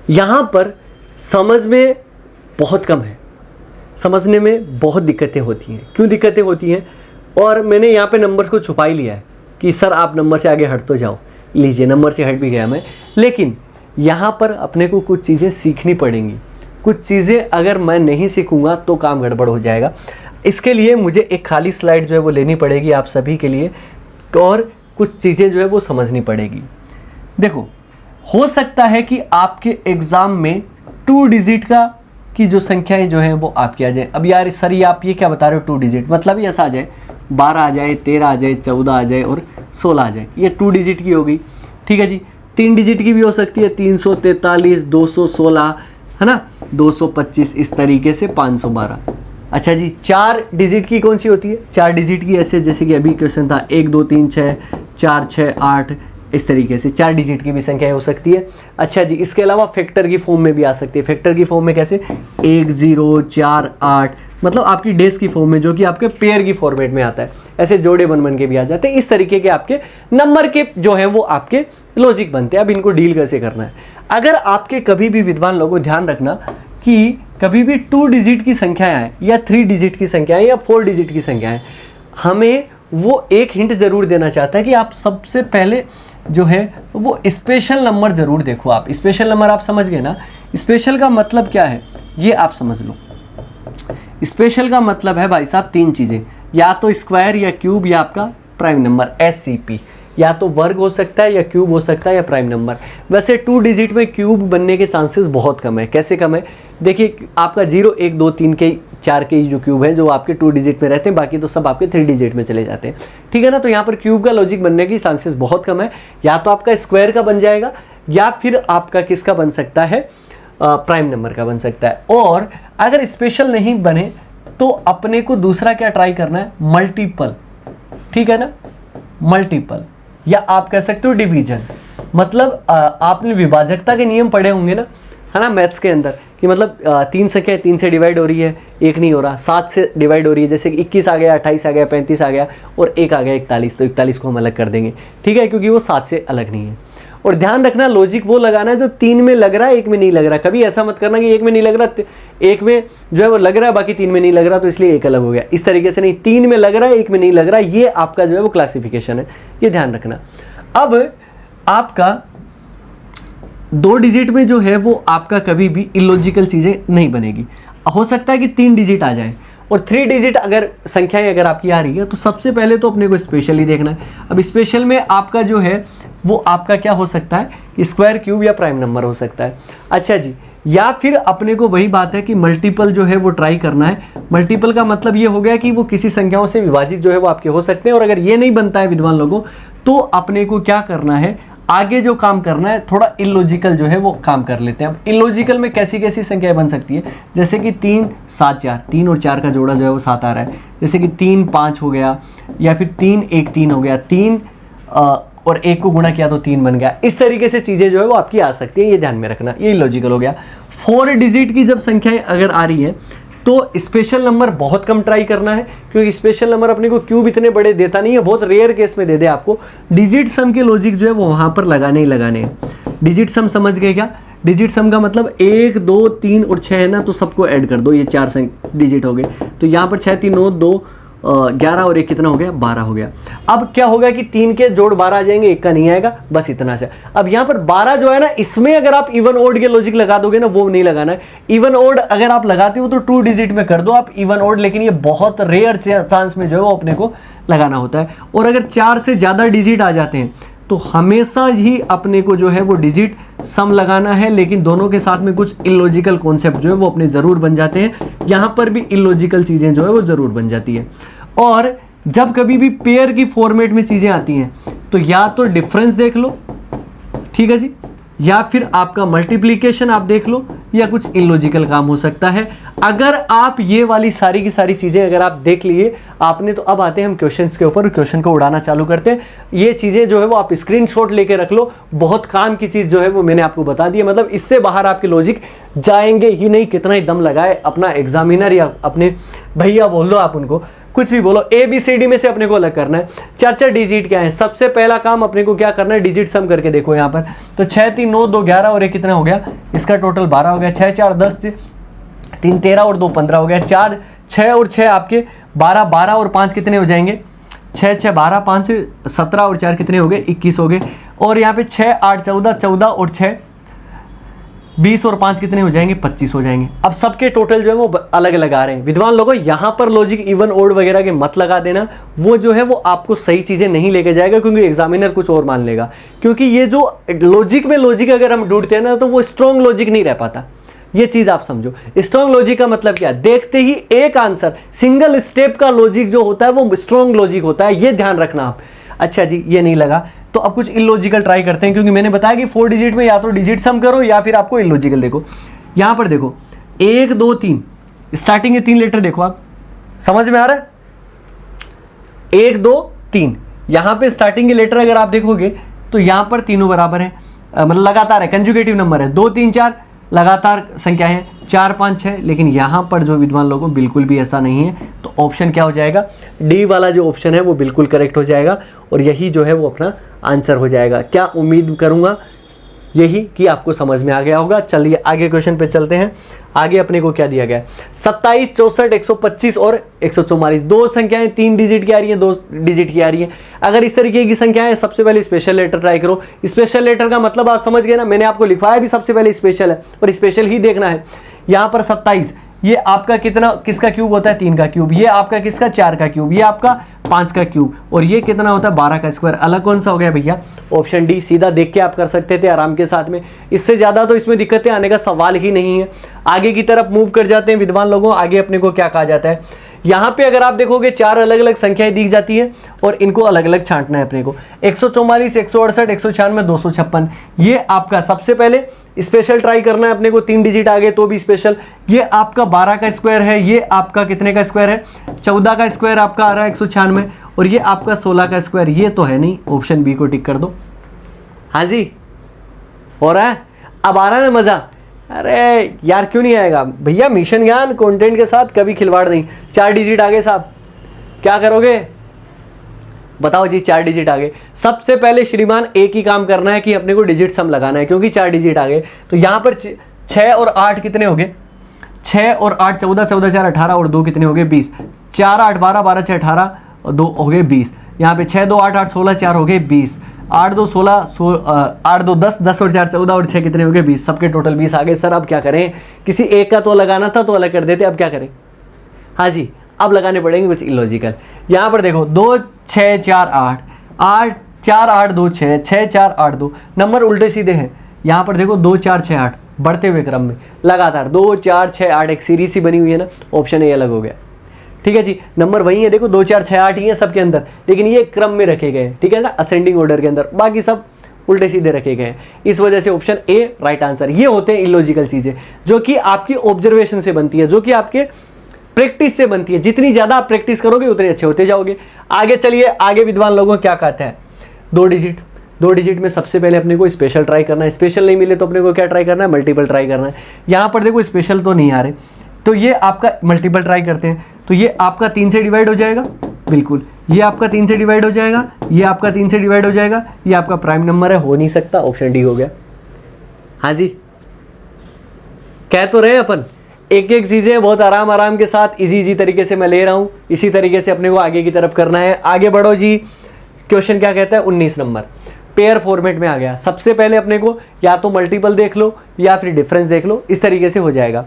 यहाँ पर समझ में बहुत कम है, समझने में बहुत दिक्कतें होती हैं। क्यों दिक्कतें होती हैं, और मैंने यहाँ पे नंबर्स को छुपा ही लिया है कि सर आप नंबर से आगे हट तो जाओ। लीजिए, नंबर से हट भी गया मैं, लेकिन यहाँ पर अपने को कुछ चीज़ें सीखनी पड़ेंगी। कुछ चीज़ें अगर मैं नहीं सीखूंगा तो काम गड़बड़ हो जाएगा। इसके लिए मुझे एक खाली स्लाइड जो है वो लेनी पड़ेगी आप सभी के लिए, और कुछ चीज़ें जो है वो समझनी पड़ेगी। देखो, हो सकता है कि आपके एग्ज़ाम में 2 डिजिट की जो संख्याएं जो हैं वो आपकी आ जाए। अब यार सर, ये आप ये क्या बता रहे हो 2 डिजिट, मतलब ये ऐसा आ जाए 12 आ जाए, 13 आ जाए, 14 आ जाए और 16 आ जाए, ये 2 डिजिट की होगी। ठीक है जी, 3 डिजिट की भी हो सकती है, 343, 216, है ना, 225, इस तरीके से 512। अच्छा जी, 4 डिजिट की कौन सी होती है, 4 डिजिट की ऐसे, जैसे कि अभी क्वेश्चन था 1 2 3 6 4 6 8, इस तरीके से 4 डिजिट की भी संख्याएं हो सकती है। अच्छा जी, इसके अलावा फैक्टर की फॉर्म में भी आ सकती है। फैक्टर की फॉर्म में कैसे, 1 0 4 8, मतलब आपकी डेज की फॉर्म में, जो कि आपके पेयर की फॉर्मेट में आता है। ऐसे जोड़े बन के भी आ जाते हैं। इस तरीके के आपके नंबर के जो हैं वो आपके लॉजिक बनते हैं। अब इनको डील कैसे करना है, अगर आपके कभी भी विद्वान लोगों ध्यान रखना कि कभी भी 2 डिजिट की संख्याएं आए, या 3 डिजिट की संख्याएं, या 4 डिजिट की संख्याएं, हमें वो एक हिंट ज़रूर देना चाहता है कि आप सबसे पहले जो है वो स्पेशल नंबर ज़रूर देखो। आप स्पेशल नंबर आप समझ गए ना, स्पेशल का मतलब क्या है ये आप समझ लो। स्पेशल का मतलब है भाई साहब तीन चीज़ें, या तो स्क्वायर या क्यूब या आपका प्राइम नंबर SCP, या तो वर्ग हो सकता है या क्यूब हो सकता है या प्राइम नंबर। वैसे 2 डिजिट में क्यूब बनने के चांसेस बहुत कम है। कैसे कम है? देखिए आपका 0 1 2 3 के 4 के जो क्यूब है जो आपके 2 डिजिट में रहते हैं, बाकी तो सब आपके 3 डिजिट में चले जाते हैं, ठीक है ना। तो यहाँ पर क्यूब का लॉजिक बनने की चांसेस बहुत कम है। या तो आपका स्क्वायर का बन जाएगा या फिर आपका किसका बन सकता है, प्राइम नंबर का बन सकता है। और अगर स्पेशल नहीं बने तो अपने को दूसरा क्या ट्राई करना है, मल्टीपल, ठीक है ना, मल्टीपल, या आप कह सकते हो डिवीजन। मतलब आपने विभाजकता के नियम पढ़े होंगे ना, है ना, मैथ्स के अंदर, कि मतलब 3 संख्या 3 से डिवाइड हो रही है, 1 नहीं हो रहा, 7 से डिवाइड हो रही है, जैसे कि 21 आ गया, 28 आ गया, 35 आ गया और 1 आ गया 41, तो 41 को हम अलग कर देंगे, ठीक है, क्योंकि वो 7 से अलग नहीं है। और ध्यान रखना लॉजिक वो लगाना है जो 3 में लग रहा है 1 में नहीं लग रहा। कभी ऐसा मत करना कि 1 में नहीं लग रहा, 1 में जो है वो लग रहा है बाकी 3 में नहीं लग रहा तो इसलिए 1 अलग हो गया। इस तरीके से नहीं, 3 में लग रहा है 1 में नहीं लग रहा, ये आपका जो है वो क्लासिफिकेशन है, ये ध्यान रखना। अब आपका 2 डिजिट में जो है वो आपका कभी भी इलॉजिकल चीज़ें नहीं बनेगी। हो सकता है कि 3 डिजिट आ जाए और 3 डिजिट अगर संख्याएं अगर आपकी आ रही है तो सबसे पहले तो अपने को स्पेशल ही देखना है। अब स्पेशल में आपका जो है वो आपका क्या हो सकता है, स्क्वायर, क्यूब या प्राइम नंबर हो सकता है। अच्छा जी, या फिर अपने को वही बात है कि मल्टीपल जो है वो ट्राई करना है। मल्टीपल का मतलब ये हो गया कि वो किसी संख्याओं से विभाजित जो है वो आपके हो सकते हैं। और अगर ये नहीं बनता है विद्वान लोगों, तो अपने को क्या करना है, आगे जो काम करना है थोड़ा इलॉजिकल जो है वो काम कर लेते हैं। अब इलॉजिकल में कैसी कैसी संख्याएं बन सकती है, जैसे कि 3 7 4, 3 और 4 का जोड़ा जो है वो 7 आ रहा है, जैसे कि 3 5 हो गया, या फिर 3 1 3 हो गया, 3 और 1 को गुणा किया तो 3 बन गया। इस तरीके से चीज़ें जो है वो आपकी आ सकती है, ये ध्यान में रखना, ये लॉजिकल हो गया। 4 डिजिट की जब संख्याएं अगर आ रही है तो स्पेशल नंबर बहुत कम ट्राई करना है, क्योंकि स्पेशल नंबर अपने को क्यूब इतने बड़े देता नहीं है, बहुत रेयर केस में दे दे आपको। डिजिट सम के लॉजिक जो है वो वहाँ पर लगाने ही लगाने हैं। डिजिट सम समझ गए क्या? डिजिट सम का मतलब 1 2 3 और 6 है ना, तो सबको ऐड कर दो, ये 4 डिजिट हो गए। तो यहाँ पर 6 3 9 2 11 और 1 कितना हो गया, 12 हो गया। अब क्या होगा कि 3 के जोड़ 12 आ जाएंगे, 1 का नहीं आएगा, बस इतना से। अब यहाँ पर 12 जो है ना, इसमें अगर आप इवन ओड के लॉजिक लगा दोगे ना, वो नहीं लगाना है। इवन ओड अगर आप लगाते हो तो 2 डिजिट में कर दो आप इवन ओड, लेकिन ये बहुत रेयर चांस में जो है वो अपने को लगाना होता है। और अगर 4 से ज़्यादा डिजिट आ जाते हैं तो हमेशा ही अपने को जो है वो डिजिट सम लगाना है, लेकिन दोनों के साथ में कुछ इलॉजिकल कॉन्सेप्ट जो है वो अपने ज़रूर बन जाते हैं। यहाँ पर भी इलॉजिकल चीज़ें जो है वो ज़रूर बन जाती है। और जब कभी भी पेयर की फॉर्मेट में चीज़ें आती हैं तो या तो डिफरेंस देख लो, ठीक है जी, या फिर आपका मल्टीप्लिकेशन आप देख लो, या कुछ इलॉजिकल काम हो सकता है। अगर आप ये वाली सारी की सारी चीज़ें अगर आप देख लिए आपने, तो अब आते हैं हम क्वेश्चंस के ऊपर, क्वेश्चन को उड़ाना चालू करते हैं। ये चीज़ें जो है वो आप स्क्रीनशॉट लेके रख लो, बहुत काम की चीज़ जो है वो मैंने आपको बता दी है। मतलब इससे बाहर आपके लॉजिक जाएंगे ही नहीं, कितना ही दम लगाए अपना एग्जामिनर या अपने भैया बोल लो, आप उनको कुछ भी बोलो, ABCD में से अपने को अलग करना है। 4 डिजिट क्या है, सबसे पहला काम अपने को क्या करना है, डिजिट सम करके देखो यहाँ पर। तो 6 3 9 2 11 और 1 कितना हो गया, इसका टोटल 12 हो गया। 6 4 10 3 13 और 2 15 हो गया। 4 6 और 6 आपके 12, 12 और 5 कितने हो जाएंगे, 6 6 12 5 17 और 4 कितने हो गए, 21 हो गए। और यहाँ पे 6 8 14 14 और 6 20 और 5 कितने हो जाएंगे, 25 हो जाएंगे। अब सबके टोटल जो है वो अलग अलग आ रहे हैं। विद्वान लोगों, यहाँ पर लॉजिक इवन ओड वगैरह के मत लगा देना, वो जो है वो आपको सही चीज़ें नहीं लेके जाएगा, क्योंकि एग्जामिनर कुछ और मान लेगा। क्योंकि ये जो लॉजिक में लॉजिक अगर हम ढूंढते हैं ना, तो वो स्ट्रॉन्ग लॉजिक नहीं रह पाता। ये चीज़ आप समझो। स्ट्रॉन्ग लॉजिक का मतलब क्या है, देखते ही एक आंसर, सिंगल स्टेप का लॉजिक जो होता है वो स्ट्रॉन्ग लॉजिक होता है, ये ध्यान रखना आप। अच्छा जी, ये नहीं लगा तो अब कुछ इलॉजिकल ट्राई करते हैं, क्योंकि मैंने बताया कि 4 डिजिट में या तो डिजिट सम करो या फिर आपको इलॉजिकल देखो। यहां पर देखो 1 2 3 स्टार्टिंग के 3 लेटर देखो, आप समझ में आ रहा है, 1 2 3। यहां पे स्टार्टिंग के लेटर अगर आप देखोगे तो यहां पर तीनों बराबर है, मतलब लगातार है, कंजुगेटिव नंबर है। 2 3 4 लगातार संख्या है, 4 5 6। लेकिन यहाँ पर जो विद्वान लोगों बिल्कुल भी ऐसा नहीं है, तो ऑप्शन क्या हो जाएगा, डी वाला जो ऑप्शन है वो बिल्कुल करेक्ट हो जाएगा, और यही जो है वो अपना आंसर हो जाएगा। क्या उम्मीद करूँगा यही कि आपको समझ में आ गया होगा। चलिए आगे क्वेश्चन पे चलते हैं। आगे अपने को क्या दिया गया है, 27, 64, 125 और 144 दो संख्याएं 3 डिजिट की आ रही हैं, 2 डिजिट की आ रही हैं। अगर इस तरीके की संख्याएं, सबसे पहले स्पेशल लेटर ट्राई करो। स्पेशल लेटर का मतलब आप समझ गए ना, मैंने आपको लिखवाया भी सबसे पहले स्पेशल है और स्पेशल ही देखना है। यहाँ पर 27 ये आपका कितना, किसका क्यूब होता है, 3 का क्यूब। ये आपका किसका, 4 का क्यूब। ये आपका 5 का क्यूब। और ये कितना होता है, 12 का स्क्वायर। अलग कौन सा हो गया भैया, ऑप्शन डी। सीधा देख के आप कर सकते थे आराम के साथ में, इससे ज़्यादा तो इसमें दिक्कतें आने का सवाल ही नहीं है। आगे की तरफ मूव कर जाते हैं विद्वान लोगों। आगे अपने को क्या कहा जाता है, यहाँ पे अगर आप देखोगे 4 अलग अलग संख्याएं दी जाती है और इनको अलग अलग छांटना है अपने को। 144, 168, 196, 256 ये आपका सबसे पहले स्पेशल ट्राई करना है अपने को। 3 डिजिट आ गए तो भी स्पेशल। ये आपका 12 का स्क्वायर है, ये आपका कितने का स्क्वायर है, 14 का स्क्वायर आपका आ रहा है 196, और ये आपका 16 का स्क्वायर। ये तो है नहीं, ऑप्शन बी को टिक कर दो। हाँ जी, हो रहा है, अब आ रहा है मजा। अरे यार क्यों नहीं आएगा भैया, मिशन ज्ञान कंटेंट के साथ कभी खिलवाड़ नहीं। 4 डिजिट आ गए साहब, क्या करोगे बताओ जी। 4 डिजिट आ गए, सबसे पहले श्रीमान एक ही काम करना है कि अपने को डिजिट सम लगाना है, क्योंकि 4 डिजिट आ गए। तो यहाँ पर 6 और 8 कितने हो गए, 6 और 8 14, 14 4 18 और 2 कितने हो गए 20। 4 8 12, 12 6 18 और 2 हो गए 20। यहाँ पे 6 2 8 8 16 4 हो गए 20। 8 2 16, 8 2 10, 10 और 4 14 और 6 कितने हो गए 20। सबके टोटल 20 आ गए। सर अब क्या करें, किसी एक का तो लगाना था तो अलग कर देते, अब क्या करें। हाँ जी, अब लगाने पड़ेंगे कुछ इलॉजिकल। यहाँ पर देखो 2 6 4 8, 8 4 8 2 6, 6 4 8 2, नंबर उल्टे सीधे हैं। यहाँ पर देखो 2 4 6 8 बढ़ते हुए क्रम में लगातार 2 4 6 8 एक सीरीज सी बनी हुई है ना, ऑप्शन ए अलग हो गया। ठीक है जी, नंबर वही है, देखो 2 4 6 8 ही है सबके अंदर, लेकिन ये क्रम में रखे गए हैं, ठीक है ना, असेंडिंग ऑर्डर के अंदर, बाकी सब उल्टे सीधे रखे गए हैं। इस वजह से ऑप्शन ए राइट आंसर। ये होते हैं इलॉजिकल चीज़ें जो कि आपकी ऑब्जर्वेशन से बनती है, जो कि आपके प्रैक्टिस से बनती है। जितनी ज़्यादा आप प्रैक्टिस करोगे उतने अच्छे होते जाओगे। आगे चलिए, आगे विद्वान लोगों क्या कहते हैं, 2 डिजिट में सबसे पहले अपने को स्पेशल ट्राई करना है। स्पेशल नहीं मिले तो अपने को क्या ट्राई करना है, मल्टीपल ट्राई करना है। यहाँ पर देखो स्पेशल तो नहीं आ रहे, तो ये आपका मल्टीपल ट्राई करते हैं, तो ये आपका 3 से डिवाइड हो जाएगा, बिल्कुल ये आपका 3 से डिवाइड हो जाएगा, ये आपका 3 से डिवाइड हो जाएगा, ये आपका प्राइम नंबर है, हो नहीं सकता, ऑप्शन डी हो गया। हाँ जी, कह तो रहे अपन, एक एक चीज़ें बहुत आराम के साथ इजी तरीके से मैं ले रहा हूँ। इसी तरीके से अपने को आगे की तरफ करना है। आगे बढ़ो जी। क्वेश्चन क्या कहता है, 19 नंबर पेयर फॉर्मेट में आ गया। सबसे पहले अपने को या तो मल्टीपल देख लो या फिर डिफरेंस देख लो, इस तरीके से हो जाएगा,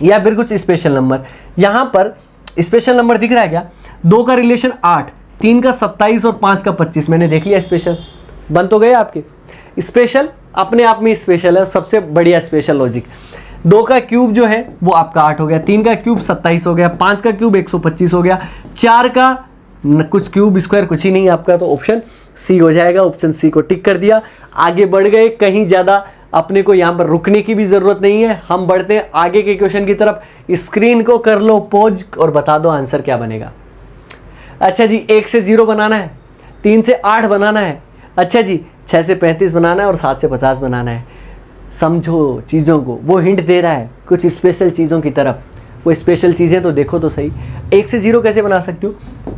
या फिर कुछ स्पेशल नंबर। यहाँ पर स्पेशल नंबर दिख रहा है क्या, 2 का रिलेशन 8, 3 का 27 और 5 का 25, मैंने देख लिया स्पेशल, बन तो गए आपके। स्पेशल अपने आप में स्पेशल है, सबसे बढ़िया स्पेशल लॉजिक। 2 का क्यूब जो है वो आपका 8 हो गया, 3 का क्यूब 27 हो गया, 5 का क्यूब 125 हो गया, 4 का कुछ क्यूब स्क्वायर कुछ ही नहीं आपका, तो ऑप्शन सी हो जाएगा। ऑप्शन सी को टिक कर दिया। आगे बढ़ गए, कहीं ज़्यादा अपने को यहाँ पर रुकने की भी ज़रूरत नहीं है। हम बढ़ते हैं आगे के क्वेश्चन की तरफ। स्क्रीन को कर लो पॉज और बता दो आंसर क्या बनेगा। अच्छा जी, 1 से 0 बनाना है, 3 से 8 बनाना है, अच्छा जी 6 से 35 बनाना है और 7 से 50 बनाना है। समझो चीज़ों को, वो हिंट दे रहा है कुछ स्पेशल चीज़ों की तरफ। वो स्पेशल चीज़ें तो देखो तो सही। 1 से 0 कैसे बना सकते हो,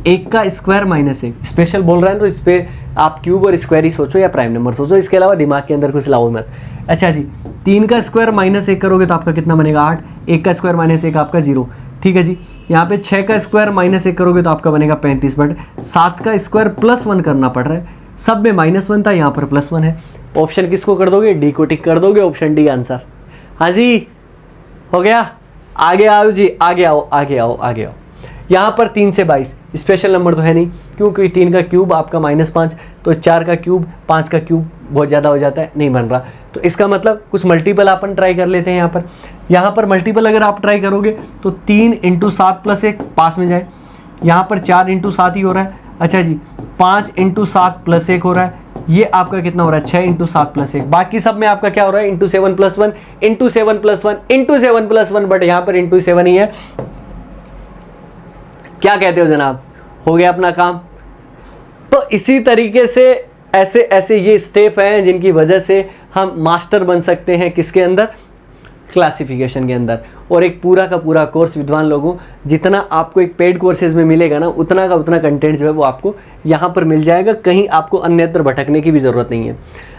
1 का स्क्वायर माइनस 1, स्पेशल बोल रहे हैं तो इस पर आप क्यूब और स्क्वायर ही सोचो या प्राइम नंबर सोचो, इसके अलावा दिमाग के अंदर कुछ लाओ मत। अच्छा जी, 3 का स्क्वायर माइनस 1 करोगे तो आपका कितना बनेगा 8, 1 का स्क्वायर माइनस 1 आपका 0, ठीक है जी। यहाँ पे 6 का स्क्वायर माइनस 1 करोगे तो आपका बनेगा 35, बट 7 का स्क्वायर +1 करना पड़ रहा है, सब में -1 था, यहाँ पर +1 है। ऑप्शन किसको कर दोगे, डी को टिक कर दोगे, ऑप्शन डी आंसर। हाँ जी, हो गया। आगे आओ जी, आगे आओ। यहाँ पर 3 से 22 स्पेशल नंबर तो है नहीं, क्योंकि 3 का क्यूब आपका -5, तो 4 का क्यूब 5 का क्यूब बहुत ज़्यादा हो जाता है, नहीं बन रहा। तो इसका मतलब कुछ मल्टीपल अपन ट्राई कर लेते हैं। यहाँ पर मल्टीपल अगर आप ट्राई करोगे तो 3 × 7 + 1 पास में जाए, यहाँ पर 4 × 7 ही हो रहा है। अच्छा जी, 5 × 7 + 1 हो रहा है, ये आपका कितना हो रहा है 6 × 7 + 1। बाकी सब में आपका क्या हो रहा है × 7 + 1 × 7 + 1 × 7 + 1, बट यहाँ पर × 7 ही है। क्या कहते हो जनाब, हो गया अपना काम। तो इसी तरीके से ऐसे ये स्टेप हैं जिनकी वजह से हम मास्टर बन सकते हैं किसके अंदर, क्लासिफिकेशन के अंदर। और एक पूरा का पूरा कोर्स विद्वान लोगों, जितना आपको एक पेड कोर्सेज में मिलेगा ना, उतना का उतना कंटेंट जो है वो आपको यहाँ पर मिल जाएगा, कहीं आपको अन्यत्र भटकने की भी ज़रूरत नहीं है।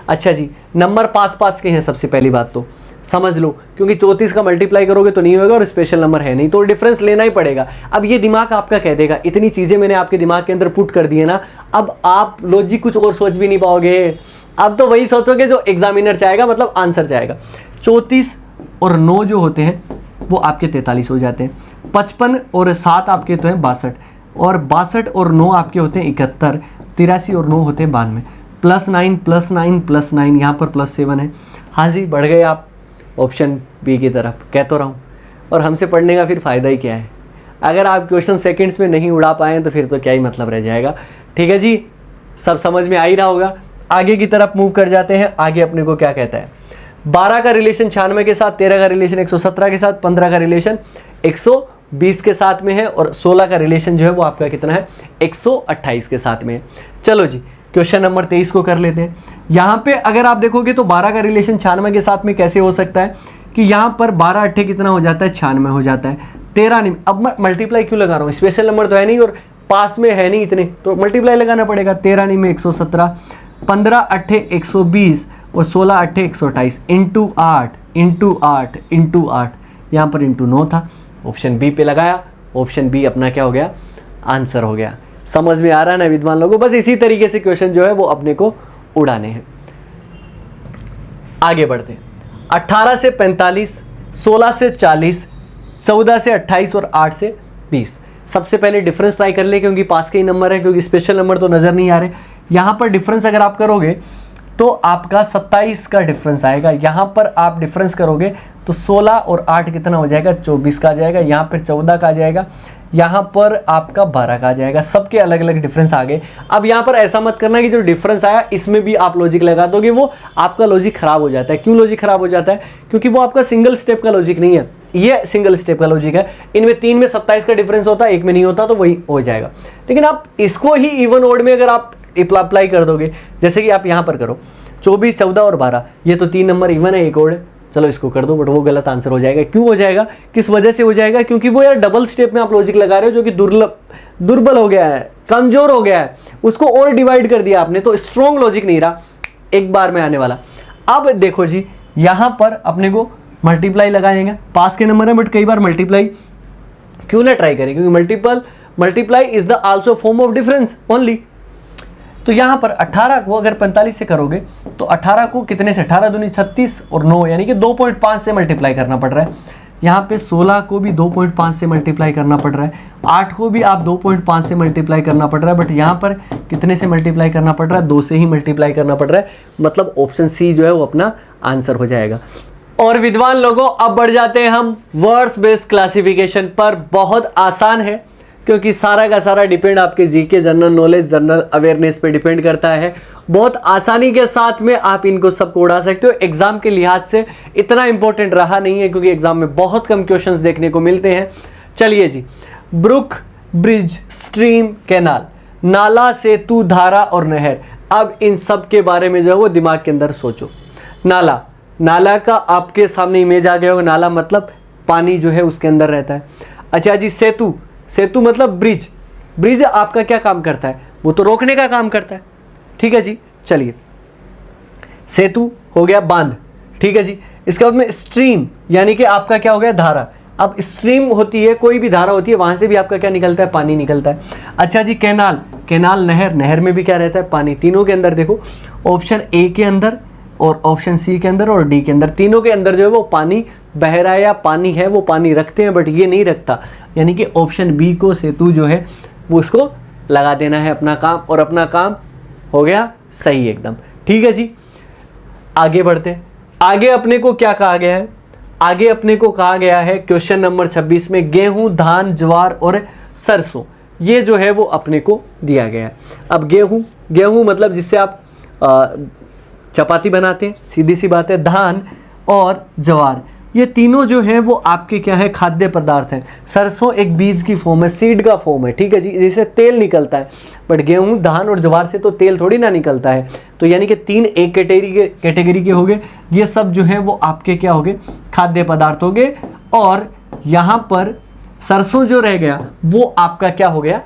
अच्छा जी, नंबर पास के हैं सबसे पहली बात तो समझ लो, क्योंकि 34 का मल्टीप्लाई करोगे तो नहीं होगा और स्पेशल नंबर है नहीं, तो डिफरेंस लेना ही पड़ेगा। अब ये दिमाग आपका कह देगा, इतनी चीज़ें मैंने आपके दिमाग के अंदर पुट कर दी है ना, अब आप लॉजिक कुछ और सोच भी नहीं पाओगे, अब तो वही सोचोगे जो एग्जामिनर चाहेगा, मतलब आंसर चाहेगा। 34 और 9 जो होते हैं वो आपके 43 हो जाते हैं, 55 और 7 आपके तो हैं 62, और 62 और 9 आपके होते हैं 71, 83 और 9 होते हैं 92, +9 यहाँ पर +7 है। हाँ जी, बढ़ गए आप ऑप्शन बी की तरफ, कह तो रहा हूँ। और हमसे पढ़ने का फिर फ़ायदा ही क्या है, अगर आप क्वेश्चन सेकंड्स में नहीं उड़ा पाएँ तो फिर तो क्या ही मतलब रह जाएगा। ठीक है जी, सब समझ में आ ही रहा होगा। आगे की तरफ मूव कर जाते हैं। आगे अपने को क्या कहता है, 12 का रिलेशन 96 के साथ, 13 का रिलेशन 117 के साथ, 15 का रिलेशन 120 के साथ में है, और 16 का रिलेशन जो है वो आपका कितना है, 128 के साथ में है। चलो जी, क्वेश्चन नंबर 23 को कर लेते हैं। यहाँ पे अगर आप देखोगे तो 12 का रिलेशन 96 के साथ में कैसे हो सकता है कि यहाँ पर 12 अट्ठे कितना हो जाता है, 96 हो जाता है, 13 नहीं। अब मल्टीप्लाई क्यों लगा रहा हूँ, स्पेशल नंबर तो है नहीं और पास में है नहीं इतने, तो मल्टीप्लाई लगाना पड़ेगा। 13 नहीं में 117, 15 अट्ठे 120 और 16 अट्ठे 128, इंटू 8 यहाँ पर इंटू 9 था, ऑप्शन बी पे लगाया। ऑप्शन बी अपना क्या हो गया, आंसर हो गया। समझ में आ रहा है ना विद्वान लोगों, बस इसी तरीके से क्वेश्चन जो है वो अपने को उड़ाने हैं। आगे बढ़ते हैं। 18 से 45, 16 से 40, 14 से 28 और 8 से 20। सबसे पहले डिफरेंस ट्राई कर ले, क्योंकि पास के ही नंबर है, क्योंकि स्पेशल नंबर तो नज़र नहीं आ रहे। यहाँ पर डिफरेंस अगर आप करोगे तो आपका 27 का डिफरेंस आएगा। यहाँ पर आप डिफरेंस करोगे तो 16 और 8 कितना हो जाएगा, 24 का आ जाएगा। यहाँ पर 14 का आ जाएगा, यहाँ पर आपका 12 का आ जाएगा। सबके अलग अलग डिफरेंस आ गए। अब यहाँ पर ऐसा मत करना कि जो डिफरेंस आया इसमें भी आप लॉजिक लगा दोगे, वो आपका लॉजिक खराब हो जाता है। क्यों लॉजिक खराब हो जाता है, क्योंकि वो आपका सिंगल स्टेप का लॉजिक नहीं है, ये सिंगल स्टेप का लॉजिक है। इनमें 3 में 27 का डिफरेंस होता है, एक में नहीं होता, तो वही हो जाएगा। लेकिन आप इसको ही इवन ओड में अगर आप अप्लाई कर दोगे, जैसे कि आप यहाँ पर करो 24, 14 और 12, ये तो 3 नंबर इवन है, एक ओड है, चलो इसको कर दो, बट वो गलत आंसर हो जाएगा। क्यों हो जाएगा, किस वजह से हो जाएगा, क्योंकि वो यार डबल स्टेप में आप लॉजिक लगा रहे हो, जो कि दुर्बल हो गया है, कमजोर हो गया है, उसको और डिवाइड कर दिया आपने, तो स्ट्रॉन्ग लॉजिक नहीं रहा, एक बार में आने वाला। अब देखो जी, यहाँ पर अपने को मल्टीप्लाई लगाएंगे, पास के नंबर है बट कई बार मल्टीप्लाई क्यों ना ट्राई करें, क्योंकि multiply is the also form of difference only. तो यहाँ पर 18 को अगर 45 से करोगे तो 18 को कितने से, 18 दूनी 36 और 9 यानी कि 2.5 से मल्टीप्लाई करना पड़ रहा है। यहाँ पे 16 को भी 2.5 से मल्टीप्लाई करना पड़ रहा है, 8 को भी आप 2.5 से मल्टीप्लाई करना पड़ रहा है, बट यहाँ पर कितने से मल्टीप्लाई करना पड़ रहा है, 2 से ही मल्टीप्लाई करना पड़ रहा है। मतलब ऑप्शन सी जो है वो अपना आंसर हो जाएगा। और विद्वान लोगों, अब बढ़ जाते हैं हम वर्ड्स बेस्ड क्लासिफिकेशन पर। बहुत आसान है, क्योंकि सारा का सारा डिपेंड आपके GK, general knowledge, general awareness पे डिपेंड करता है। बहुत आसानी के साथ में आप इनको सबको उड़ा सकते हो। एग्जाम के लिहाज से इतना इंपॉर्टेंट रहा नहीं है, क्योंकि एग्जाम में बहुत कम क्वेश्चंस देखने को मिलते हैं। चलिए जी, ब्रुक, ब्रिज, स्ट्रीम, कैनाल, नाला, सेतु, धारा और नहर। अब इन सब के बारे में जो है वो दिमाग के अंदर सोचो। नाला का आपके सामने इमेज आ गया होगा, नाला मतलब पानी जो है उसके अंदर रहता है। अच्छा जी, सेतु मतलब ब्रिज आपका क्या काम करता है, वो तो रोकने का काम करता है। ठीक है जी, चलिए, सेतु हो गया बांध। ठीक है जी, इसके बाद में स्ट्रीम यानी कि आपका क्या हो गया, धारा। अब स्ट्रीम होती है, कोई भी धारा होती है, वहां से भी आपका क्या निकलता है, पानी निकलता है। अच्छा जी, कैनाल नहर में भी क्या रहता है, पानी। तीनों के अंदर देखो, ऑप्शन ए के अंदर और ऑप्शन सी के अंदर और डी के अंदर, तीनों के अंदर जो है वो पानी बह रहा है या पानी है, वो पानी रखते हैं, बट ये नहीं रखता। यानी कि ऑप्शन बी को सेतु जो है वो उसको लगा देना है अपना काम, और अपना काम हो गया सही एकदम। ठीक है जी, आगे बढ़ते हैं। आगे अपने को क्या कहा गया है, आगे अपने को कहा गया है क्वेश्चन नंबर 26 में गेहूं, धान, ज्वार और सरसों, ये जो है वो अपने को दिया गया है। अब गेहूं मतलब जिससे आप चपाती बनाते हैं, सीधी सी बात है। धान और ज्वार, ये तीनों जो है वो आपके क्या है, खाद्य पदार्थ हैं। सरसों एक बीज की फॉर्म है, सीड का फॉर्म है। ठीक है जी, जिससे तेल निकलता है, बट गेहूं, धान और ज्वार से तो तेल थोड़ी ना निकलता है। तो यानी कि 3 एक कैटेगरी के हो गए। ये सब जो है वो आपके क्या हो गए, खाद्य पदार्थ हो गए। और यहां पर सरसों जो रह गया वो आपका क्या हो गया,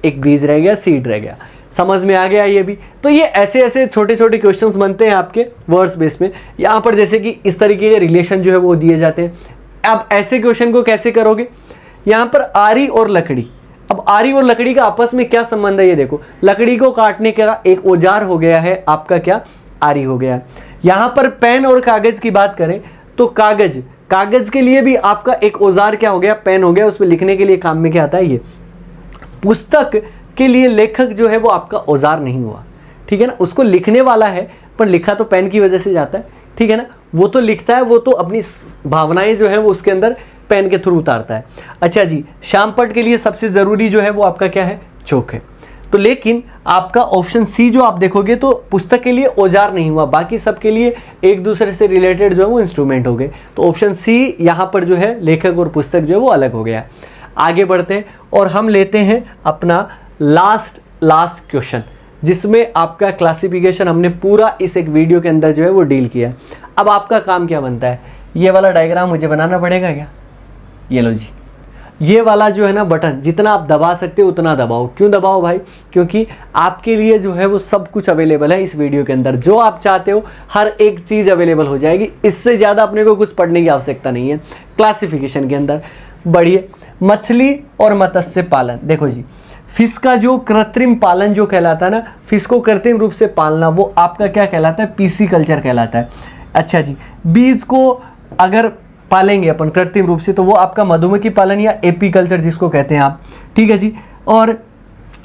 एक बीज रह गया, सीड रह गया। समझ में आ गया ये भी। तो ये ऐसे ऐसे छोटे छोटे क्वेश्चंस बनते हैं आपके वर्ड्स बेस में। यहाँ पर जैसे कि इस तरीके के रिलेशन जो है वो दिए जाते हैं। अब ऐसे क्वेश्चन को कैसे करोगे, यहाँ पर आरी और लकड़ी, अब आरी और लकड़ी का आपस में क्या संबंध है ये देखो, लकड़ी को काटने का एक औजार हो गया है आपका क्या, आरी हो गया। यहाँ पर पेन और कागज की बात करें तो कागज, कागज के लिए भी आपका एक औजार क्या हो गया, पेन हो गया, उसमें लिखने के लिए काम में क्या आता है ये। पुस्तक के लिए लेखक जो है वो आपका औजार नहीं हुआ, ठीक है ना, उसको लिखने वाला है पर लिखा तो पेन की वजह से जाता है, ठीक है ना, वो तो लिखता है, वो तो अपनी भावनाएं जो है वो उसके अंदर पेन के थ्रू उतारता है। अच्छा जी, श्यामपट्ट के लिए सबसे ज़रूरी जो है वो आपका क्या है, चौक है। तो लेकिन आपका ऑप्शन सी जो आप देखोगे तो पुस्तक के लिए औजार नहीं हुआ, बाकी सब के लिए एक दूसरे से रिलेटेड जो है वो इंस्ट्रूमेंट हो गए। तो ऑप्शन सी यहाँ पर जो है लेखक और पुस्तक जो है वो अलग हो गया। आगे बढ़ते हैं और हम लेते हैं अपना लास्ट क्वेश्चन, जिसमें आपका क्लासिफिकेशन हमने पूरा इस एक वीडियो के अंदर जो है वो डील किया। अब आपका काम क्या बनता है, ये वाला डायग्राम मुझे बनाना पड़ेगा क्या, ये लो जी, ये वाला जो है ना बटन जितना आप दबा सकते हो उतना दबाओ। क्यों दबाओ भाई, क्योंकि आपके लिए जो है वो सब कुछ अवेलेबल है इस वीडियो के अंदर, जो आप चाहते हो हर एक चीज़ अवेलेबल हो जाएगी। इससे ज़्यादा अपने को कुछ पढ़ने की आवश्यकता नहीं है क्लासिफिकेशन के अंदर। बढ़िए, मछली और मत्स्य पालन, देखो जी, फिश का जो कृत्रिम पालन जो कहलाता है ना, फिश को कृत्रिम रूप से पालना, वो आपका क्या कहलाता है, पीसी कल्चर कहलाता है। अच्छा जी, बीज को अगर पालेंगे अपन कृत्रिम रूप से तो वो आपका मधुमक्खी पालन या एपी कल्चर जिसको कहते हैं आप, ठीक है जी। और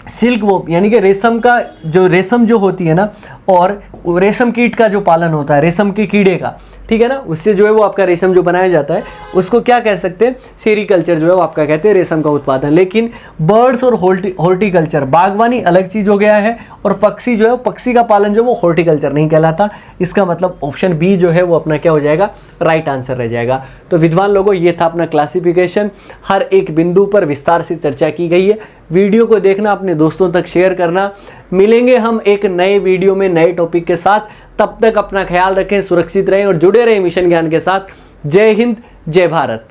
सिल्क वोप यानी कि रेशम का जो रेशम जो होती है ना, और रेशम कीट का जो पालन होता है, रेशम के कीड़े का, ठीक है ना, उससे जो है वो आपका रेशम जो बनाया जाता है उसको क्या कह सकते हैं, सेरीकल्चर जो है वो आपका कहते हैं रेशम का उत्पादन। लेकिन बर्ड्स और हॉर्टिकल्चर, बागवानी अलग चीज़ हो गया है, और पक्षी जो है पक्षी का पालन जो है वो हॉर्टिकल्चर नहीं कहलाता। इसका मतलब ऑप्शन बी जो है वो अपना क्या हो जाएगा, राइट आंसर रह जाएगा। तो विद्वान लोगों, ये था अपना क्लासिफिकेशन, हर एक बिंदु पर विस्तार से चर्चा की गई है। वीडियो को देखना, अपने दोस्तों तक शेयर करना। मिलेंगे हम एक नए वीडियो में नए टॉपिक के साथ, तब तक अपना ख्याल रखें, सुरक्षित रहें और जुड़े रहें मिशन ज्ञान के साथ। जय हिंद, जय भारत।